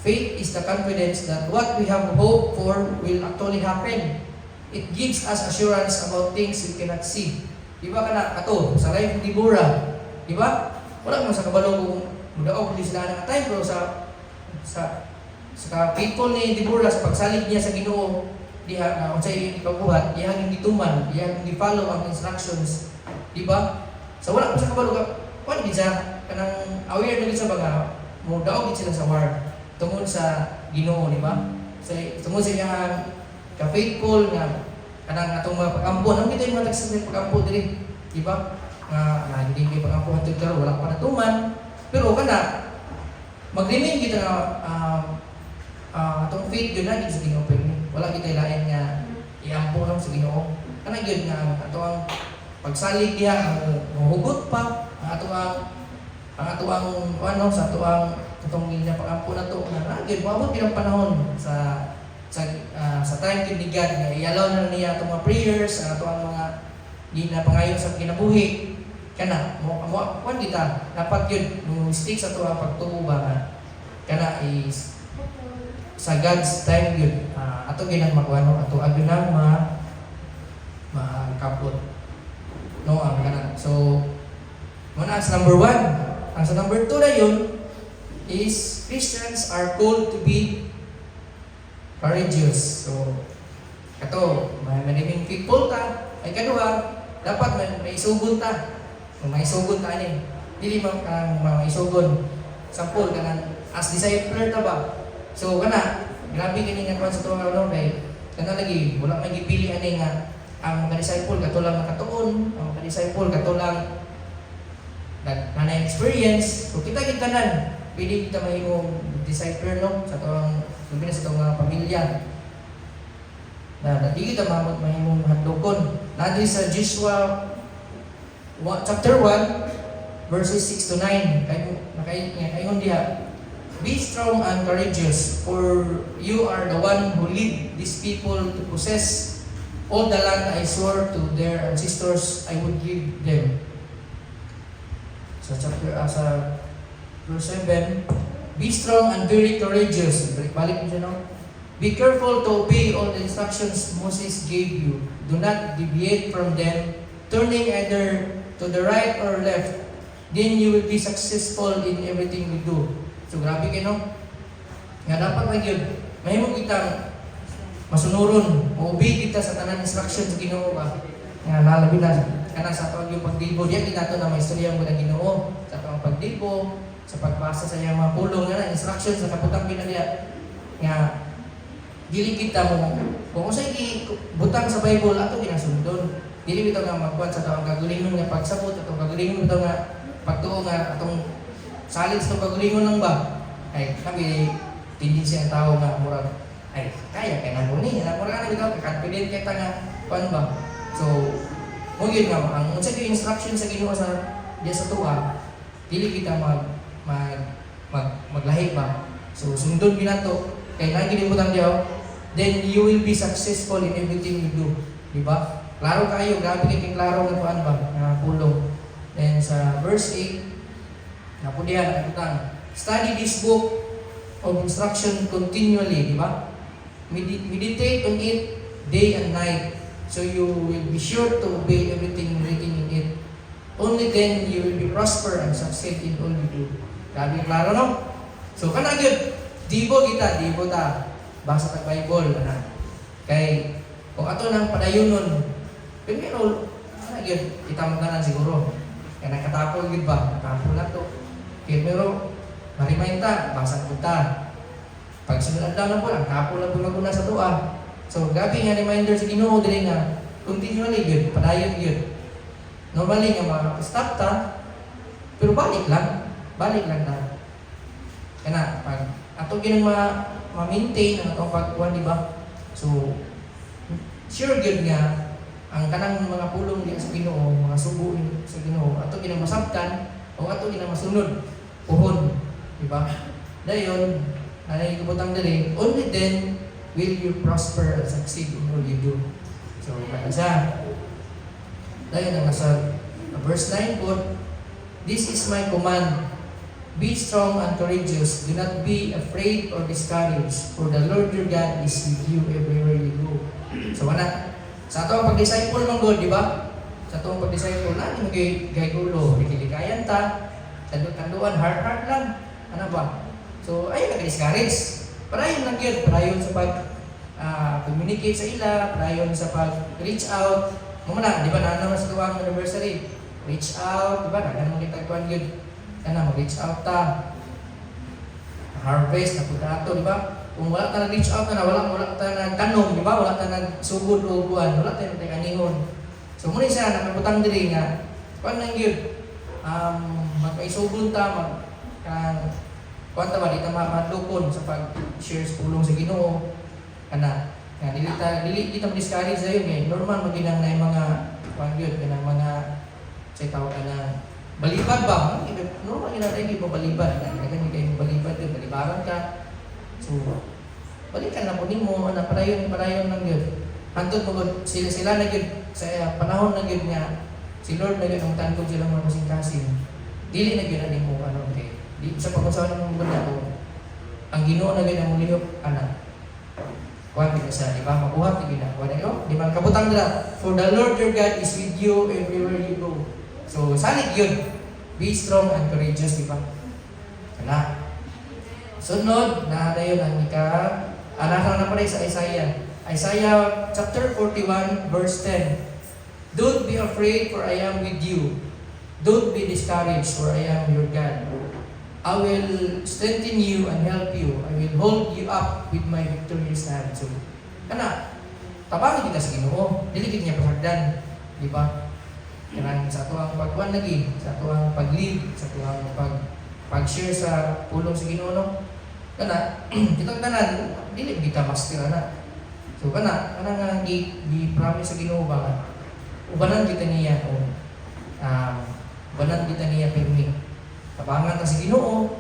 Faith is the confidence that what we have hope for will actually happen. It gives us assurance about things we cannot see. Di ba kana ato sa life ni Deborah, di ba? Wala mo sa kabalo kung mudaog di sila na time pero sa people ni Deborah sa pagsalig niya sa Ginoo diha na unsay ikabuhat, diha hindi tuman, diha hindi follow ang instructions, di ba? So wala mo sa kabalo ka, wala di siya kanang aware na sa mga mudaog di sila sa war tungod sa Ginoo, di ba? So tungod sa iyang ka-faithful nga kanang atong mga pag-ampo. Ang kita yung mga nagsasabi pag-ampo diri, di ba? Nga hindi kayo pag-ampo hatid karon wala pa natuman. Pero kana mag-remain kita nga atong faith yun na sa Ginoo pwede. Wala kita ilain nga i-ampo lang sa Ginoo. Kana gyud nga ato ang pagsalig diha ang hugot pa ang ato ang ano sa ato ang itong pag-ampo na to na gyud moabot gyud ang panahon sa time ni God nga i-allow na niya itong mga prayers ato ang mga di na pangayon sa kinabuhi kana mo kuan kita dapat yun nung stick sa tuwa pagtuo ba nga kana is sa God's time yun ato ginang makuano ato aginang makapot no ang kana so muna sa number 1 ang sa number 2 na yun is Christians are called to be courageous. So, kato, maraming people ta, ay kaduha, dapat may isugon ta. Kung may isugon ta ani, dili man kang maisugon. Sampol kanang as discipler ta ba. So kana, grabe kini nga sa tuwa no kay kana lagi wala may gipili ani nga ang mga disciple kato lang nakatuon, ang mga disciple kato lang na-experience. So kita tanan, pwede kita mahimong disciple no sa tawang labi na sa tawang mga pamilya. Na di kita mahimong hadlokon. Nadi sa Joshua chapter 1 verses 6 to 9. Kayon diha. Be strong and courageous, for you are the one who lead these people to possess all the land I swore to their ancestors I would give them. Sa verse 7, be strong and very courageous. Balik mo siya, no? Be careful to obey all the instructions Moses gave you. Do not deviate from them, turning either to the right or left. Then you will be successful in everything you do. So grabe kayo, no? Nga dapat lang yun, mahimong kitang masunuron, maubig kita sa tanan instruction sa Ginoo ba? Nga nalabi na, kana sa pag yung pagdibo, diyan kinato na may istorya mo na Ginoo sa pang pagdibo, sa pagbasa sa iyang mga pulong nga na instruction sa kaputang pinagya. Nga dili kita mo kung usay butang sa Bible ato ginasundon. Dili bitaw nga magkuan sa taong kagalingon nga pagsabot atong kagalingon bitaw nga pagtuo nga atong salin sa kagalingon lang ba? Ay kami tendency ang tao nga murag ay kaya kay namo ni ana murag ana bitaw confident kita nga kuan ba. So mo gyud nga ang unsa gyud instruction sa Ginoo sa diya sa tuwa dili kita maglahi ba. So sundon ginato kay nagilimutan diyaw, then you will be successful in everything you do. Diba? Klaro kayo, grabe kay klaro nga kuan ba, nga pulong. Then sa verse 8, napo diyan ang study this book of instruction continually, diba? Meditate on it day and night, so you will be sure to obey everything written in it. Only then you will be prosper and succeed in all you do. Grabe klaro, no? So kana gyud dibo ta basa ta Bible ana. Kay kung ato nang padayonon, primero ana gyud kita magtanan siguro. Kay nakatapol gyud ba? Nakatapol na to. Primero ma-remind ta, basa pud ta. Pag sunod na po, ang tapol na pumaguna sa tuwa. So gabi nga reminder sa Ginoo diri nga continually gyud, padayon gyud. Normally nga ma-stop ta, pero balik lang na. Kana pag ato ginang ma-maintain ang atong pagkuhan, di ba? So, sure gyud nga ang kanang mga pulong diya sa Ginoo, mga subo sa Ginoo, ato ginang masabtan o ato ginang masunod, puhon, di ba? Dayon, nanay kabutang diri, only then will you prosper and succeed in all you do. So, kaya siya. Dayon ang nasa verse 9 po, this is my command. Be strong and courageous. Do not be afraid or discouraged, for the Lord your God is with you everywhere you go. So, ana, sa atong pag-disciple mong God, di ba? Sa atong pag-disciple, na hindi gaygulo, ikilikayan ta, tanduan, hard lang. Ano ba? So, ayun nag-discourage. Parayon lang yun. Parayon sa pag-communicate sa ila, parayon sa pag-reach out. Muna, di ba, naman sa tuwang anniversary, reach out, di ba? Nagan mo kitagpuan yun. Kana mag-reach out ta. Harvest na punta ato, di ba? Kung wala ta na-reach out na wala ta nagtanong, di ba? Wala ta nagsugod o buwan, wala ta nagkanihon. So muna siya nakabutang diri nga kuan lang gyud. Magpaisugod ta kuan ta ba di ta madlukon sa pag-share sa pulong sa Ginoo. Kana nga dili kita ma-discourage sa yun, normal maginang na mga kuan gyud kanang mga say tawag na balibad ba? Normal yun natin yung balibad. Kaya kayo balibad yun, balibaran ka. So, balikan na po mo, padayon lang yun. Hantod mo, sila na yun, sa panahon na yun nga, si Lord na yun, ang tangkod silang mga kasing-kasing. Dili na yun mo, sa pag-usawan ng banda ko, ang Ginoo na yun ang mulihok, kuwan kita siya, di ba? Mabuhat na ginagawa na yun. Di ba? Kabutang nila, for the Lord your God is with you everywhere you go. So, salig yun. Be strong and courageous, di ba? Kana. Sunod, nahada yun ang nasa na pala sa Isaiah. Isaiah chapter 41, verse 10. Don't be afraid, for I am with you. Don't be discouraged, for I am your God. I will strengthen you and help you. I will hold you up with my victorious hand. So, kana, tabangin kita sa Ginoo. Dili kita niya pasagdan. Di ba? kanang sa ato ang pagkuan lagi, sa ato ang pag-lead, sa ato ang pag-share sa pulong sa Ginoo no. Kana kitang tanan dili kita master ana. So kana nga gi-promise sa Ginoo ba nga ubanan kita niya o ubanan kita niya pirmi. Tabangan ta sa Ginoo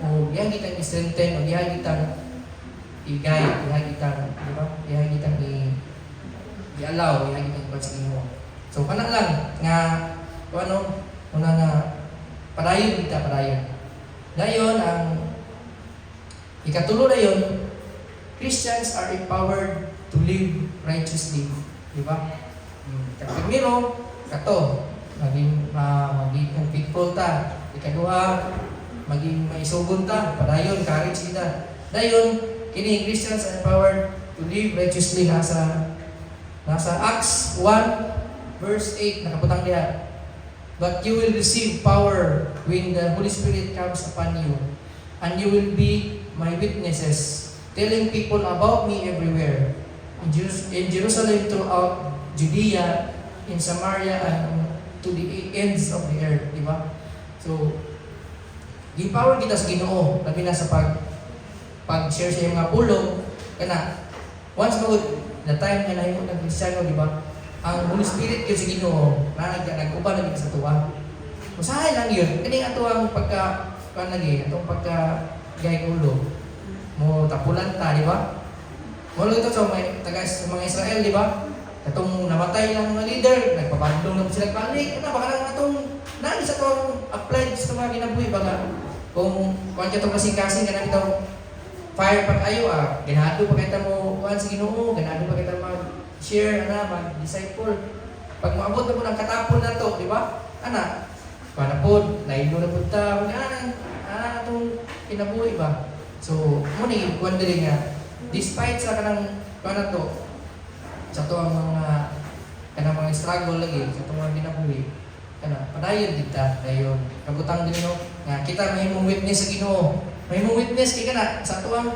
o diha kita i-strengthen o diha kita i-guide, diha kita, di ba? Diha kita i-allow, diha kita i-guide sa Ginoo. So kana lang nga ano una nga padayon kita padayon. Dayon ang ikatulo na yun, Christians are empowered to live righteously. Di ba? Primero, kato, maging faithful ta. Ikaduha, maging maisugon ta. Padayon, courage kita. Dayon, kini Christians are empowered to live righteously. Nasa Acts 1, verse 8, nakaputang diha. But you will receive power when the Holy Spirit comes upon you, and you will be my witnesses, telling people about me everywhere, in Jerusalem, throughout Judea, in Samaria, and to the ends of the earth. Diba? So, empower kita sa Ginoo, labi na sa pag-share sa iyong mga pulong, kana, once magod, the time nga nahimo ng Kristiyano, diba? Ang Holy Spirit yun sa Ginoo, nag-uban na sa tuwa. Usahay lang yun, kani ato ang atong pagka-gay ulo, mo tapulan ta, di ba? Mula ito sa mga Israel, di ba? Katong namatay ng mga leader, nagpapandong na sila balik. Baka lang atong nani sa itong applied sa mga ginabuhi. Baka kung kanya itong kasing-kasing, ganang itong fire pag-ayo, ganado pa kita mo kuhan sa Ginoo, ganado pa kita mag-share, mag-disciple. Pag maabot na po ng katapon na to, di ba? Panapod, nailo na po ta, itong kinabuhi ba? So, muna yung kuhan din nga, despite sa kanang kuhan to, sa to ang mga struggle lagi, sa to mga ginabuhi, padayon dita, dayon, kabutang din no, nga kita mahimong witness sa Ginoo, mahimong witness kay kana, sa to ang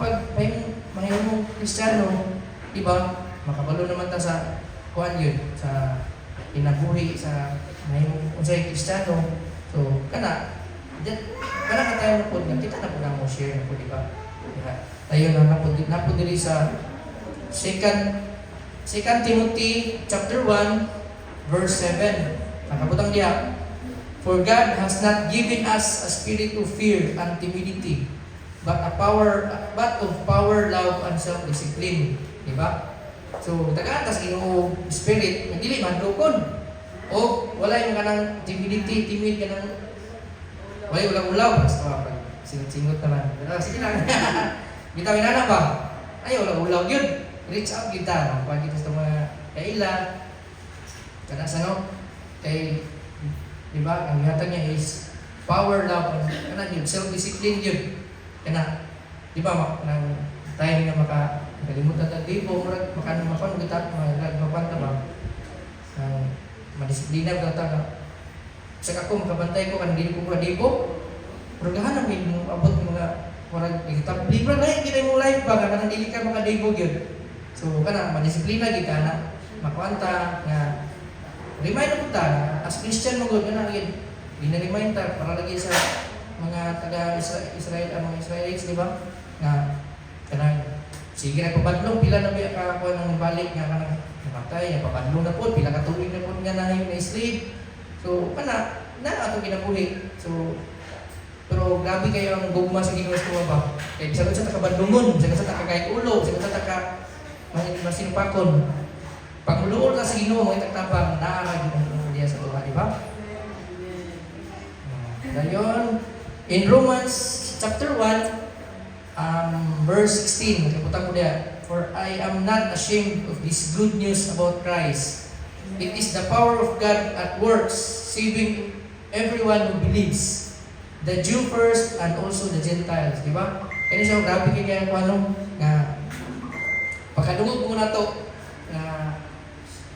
mahimong Kristiyano, diba? Makabalo naman ta sa kuhan yun, sa kinabuhi, sa mahimong unsay Kristiyano. So, kana ka tayo na po, kita na po na mo share na po, diba? Tayo na po diri sa 2 Timothy chapter 1, verse 7. Nakabutang diya, for God has not given us a spirit of fear and timidity, but of power, love, and self-discipline. Diba? So, tagaan-tas Ginoo spirit, hindi madukon. O, wala yung kanang timidity, timid ka nang wala ulang-ulaw. Basta singot-singot naman. Pero sige lang. Bitawin na ba? Ay, ulang-ulaw yun. Reach out kita. Magpagin kita sa mga kaila. Kada sa no? Kay, di ba, ang ihatag niya is power, love, and yun, self-discipline yun. Kana, di ba, nang time na makalimutan ng libo, makalimutan ba? Madisiplina ka ta. Sa ako makabantay ko kan dili ko ka dibo. Pero gahan mo abot mga orang kita libra na kita mo live ba kanang dili ka makadibo gyud. So kana madisiplina gid kana makwanta nga remind mo ta as Christian mo gud kana gid. Gina-remind ta para lagi sa mga taga Israel ang mga Israelites di ba? Nga kanang sige na pabadlong pila na biya ka ako nang balik nga kanang namatay, papadlong na po, pila ka tuwing na po nga na yung na-slave. So, na ato ginabuhi. So, pero grabe kayo ang gugma sa Ginoo sa ba? Kaya bisa sa takabadlungon, bisa sa takagay ulo, bisa sa taka masinupakon. Pag muluol ka sa Ginoo, mga itaktabang, naarag yung diya sa tuwa, di ba? Dayon, in Romans chapter 1, verse 16, nakiputang ko diya, for I am not ashamed of this good news about Christ. It is the power of God at work, saving everyone who believes. The Jew first and also the Gentiles. Di ba? Kaya siya, grabe kaya kung ano, nga, pagkadungog mo na to,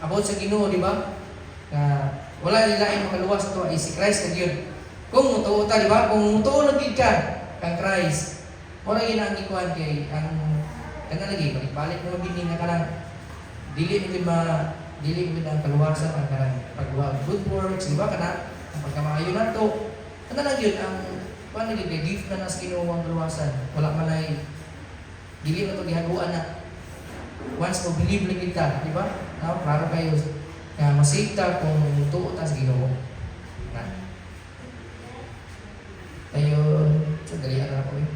about sa Ginoo, di ba? Wala nilain makaluwas sa to, ay si Christ na yun. Kung mutuo ta, di ba? Kung mutuo nagig ka, kang Christ, wala yun ang ikuhan kay, ang lagi, balik-balik mo bining na ka lang, dili mo dili mo ang kaluwasan ang kanang paggawa of good works, di ba kana? Ang pagkamaayo na to. Ano lang yun, ang paano nila, gift na nas Ginoo ang kaluwasan. Wala man ay dili na to gihaguan na. Once mo believe lang kita, di ba? No? Klaro kayo na masita kung tuo ta sa Ginoo. Na. Ayun, so dalihan na ako eh.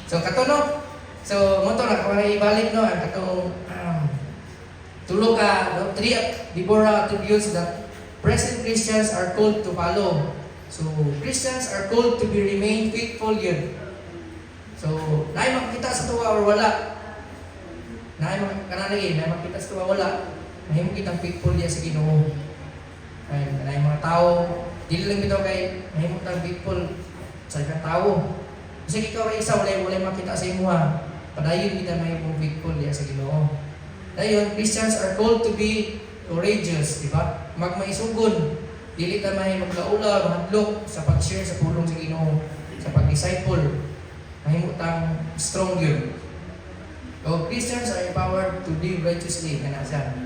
So katuno, so mo to na kung ibalik no, ang katong tulo ka, no? 3 Deborah attributes that present Christians are called to follow. So Christians are called to be remain faithful yun. So naay makita sa tuwa or wala. Naay kanalagi, naay makita sa tuwa wala. Mahimo kitang faithful ya sa Ginoo. Ay, naay mga tao dili lang bitaw kay mahimo tang faithful sa ibang tao. Kasi ikaw ay isa wala makita sa imo ha. Padayon kita mahimo faithful ya sa Ginoo. Dayon, Christians are called to be courageous, di ba? Magmaisugon. Dili ta may maglaula, mahadlok sa pag-share sa pulong sa Ginoo, sa pag-disciple. Mahimo tang strong yun. So, Christians are empowered to live righteously, kana siya.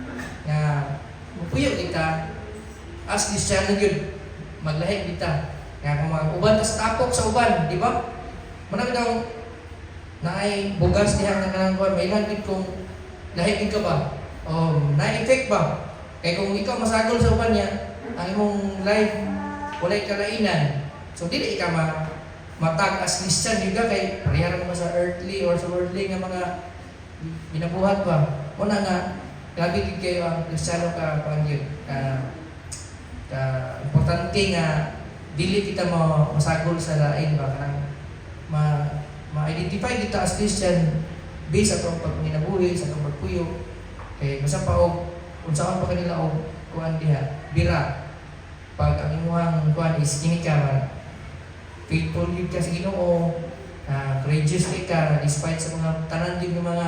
Nga, mapuyo kita, as Christian yun, maglahi kita. Nga, kung mag-uban ta sa tapok sa uban, di ba? Manang daw, na ay bugas diha nga kanang kuan, may langit kung lahi ka ba? O na-effect ba? Kaya kung ikaw masagol sa uban niya, ang imong life walay kalainan. So dili ka matag as Christian juga kay parehara mo sa earthly or sa worldly nga mga binabuhat ba. Una nga grabe gid kayo ang Kristiyano ka pangyud. Importante nga dili kita masagol sa lain ba kanang ma-identify kita as Christian based sa atong pagminabuhi, sa atong pagpuyo. Kay basta pa og unsaon pa kanila og kuan diha, bira. Pag ang imuhang kuan is kini ka faithful yun ka sa Ginoo, courageous ka despite sa mga tanan din ng mga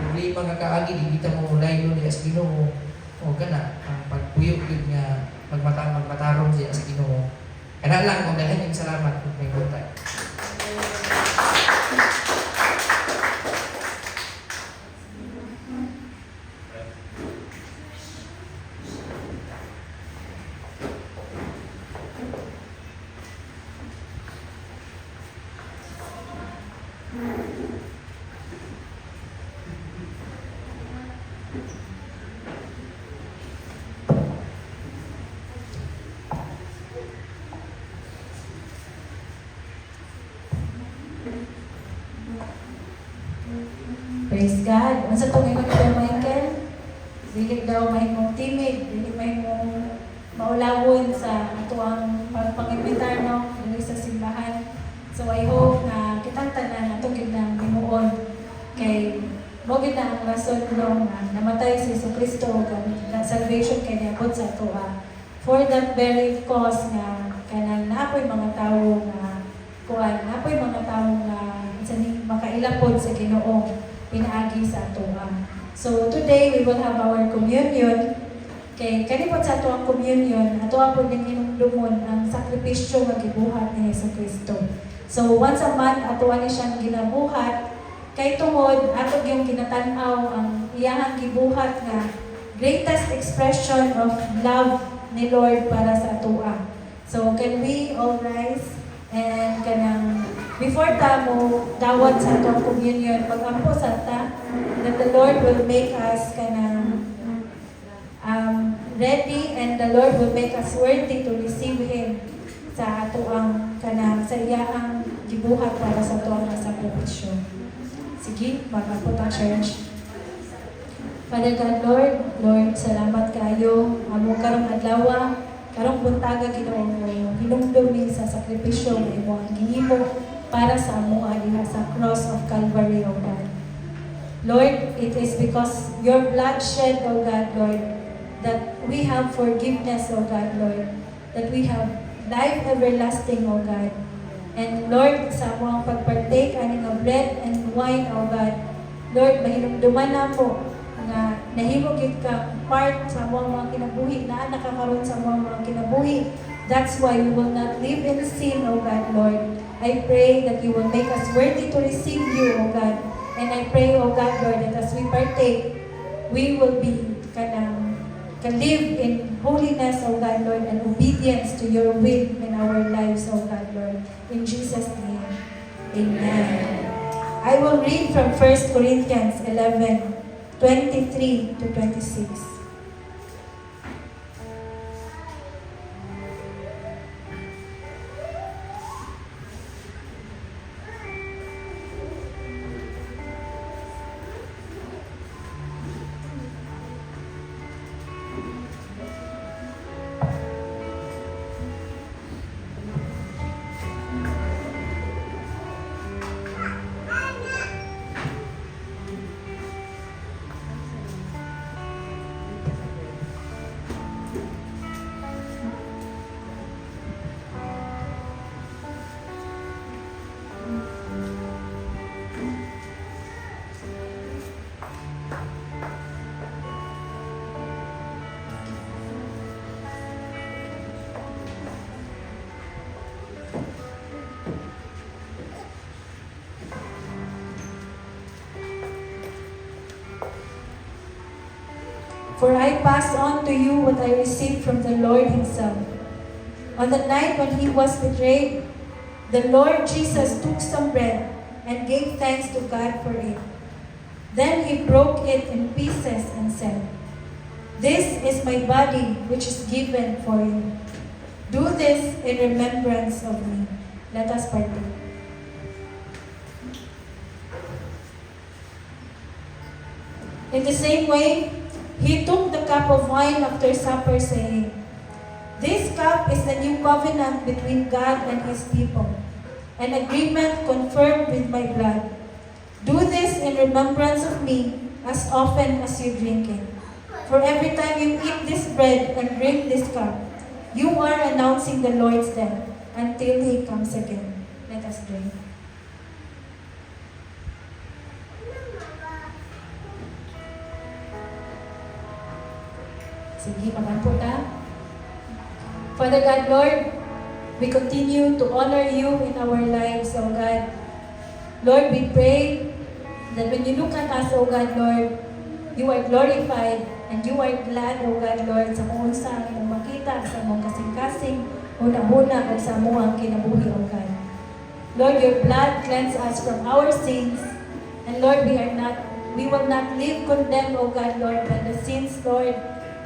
problema nga kaagi di kita mo laylo diha sa Ginoo. O kana ang pagpuyo yun nga magmatarong diha sa Ginoo. Kana lang kung dahil yung salamat kung may buntay. Praise God. Unsa to ngayon ni Michael? Dili daw mahimong timid, dili mahimong maulawon sa atuang pagpangimbitar no dili sa simbahan. So I hope na kitang tanan atong gid nang himuon kay mo gid na ang rason no nga namatay si Jesucristo ug ang salvation kay niabot sa atoa. For that very cause nga kanang naapoy mga tawo nga kuan, naapoy mga tawo nga saning makailapod sa Ginoo pinaagi sa atoa. So today we will have our communion. Kay kanipot sa atoang communion, atoa po ning hinumdumon ang sakripisyo nga gibuhat ni Jesucristo. So once a month atoa ni siyang ginabuhat kay tungod ato yung ginatan-aw ang iyang gibuhat nga greatest expression of love ni Lord para sa atoa. So can we all rise and kanang before ta mo dawat sa atong communion, pag-ampo sa ta that the Lord will make us kanang ready and the Lord will make us worthy to receive Him sa atoang kanang sa iyang gibuhat para sa atoang sakripisyo. Sige, mag-ampo ta church. Father God, Lord, salamat kayo. Amo karong adlaw, karong buntaga Ginoo, hinumdum mi sa sakripisyo nga imo ang gihimo para sa amo diha sa cross of Calvary, O God. Lord, it is because your blood shed, O God, Lord, that we have forgiveness, O God, Lord, that we have life everlasting, O God. And Lord, sa amo ang pagpartake ani nga bread and wine, O God, Lord, mahinumduman na po nga nahimo gid ka part sa amo mga kinabuhi na nakakaroon sa amo mga kinabuhi. That's why we will not live in sin, O God, Lord. I pray that you will make us worthy to receive you, O God. And I pray, O God, Lord, that as we partake, we will be kanang can live in holiness, O God, Lord, and obedience to your will in our lives, O God, Lord. In Jesus' name, amen. I will read from 1 Corinthians 11:23 to 26. For I pass on to you what I received from the Lord himself. On the night when he was betrayed, the Lord Jesus took some bread and gave thanks to God for it. Then he broke it in pieces and said, "This is my body which is given for you. Do this in remembrance of me." Let us partake. In the same way, he took the cup of wine after supper, saying, "This cup is the new covenant between God and his people, an agreement confirmed with my blood. Do this in remembrance of me as often as you drink it. For every time you eat this bread and drink this cup, you are announcing the Lord's death until he comes again." Let us drink. Sige, magampo na. Father God, Lord, we continue to honor you in our lives, O God. Lord, we pray that when you look at us, O God, Lord, you are glorified and you are glad, O God, Lord, sa kung unsa ang imong makita, sa among kasing-kasing, una-una, o sa among kinabuhi, O God. Lord, your blood cleanse us from our sins, and Lord, we will not live condemned, O God, Lord, by the sins, Lord,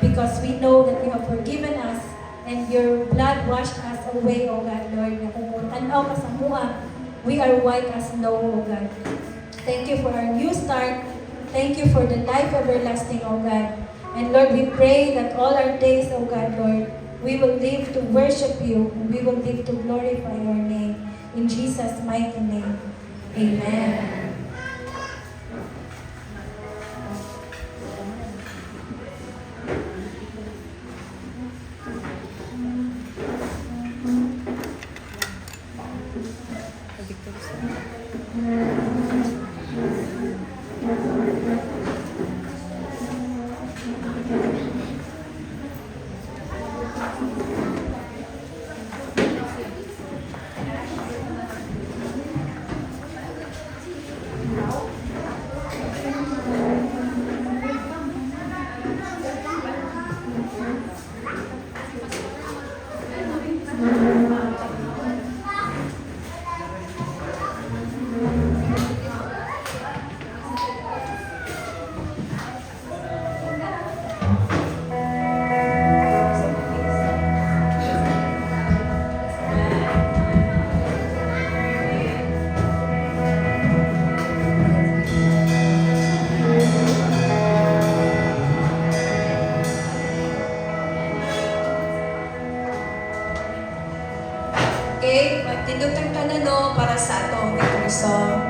because we know that you have forgiven us and your blood washed us away, O God, Lord. Na kung tanaw ka sa mua, we are white as snow, O God. Thank you for our new start. Thank you for the life everlasting, O God. And Lord, we pray that all our days, O God, Lord, we will live to worship you and we will live to glorify your name. In Jesus' mighty name, amen. Okay, magtindog tayo tanan no para sa atong victory song.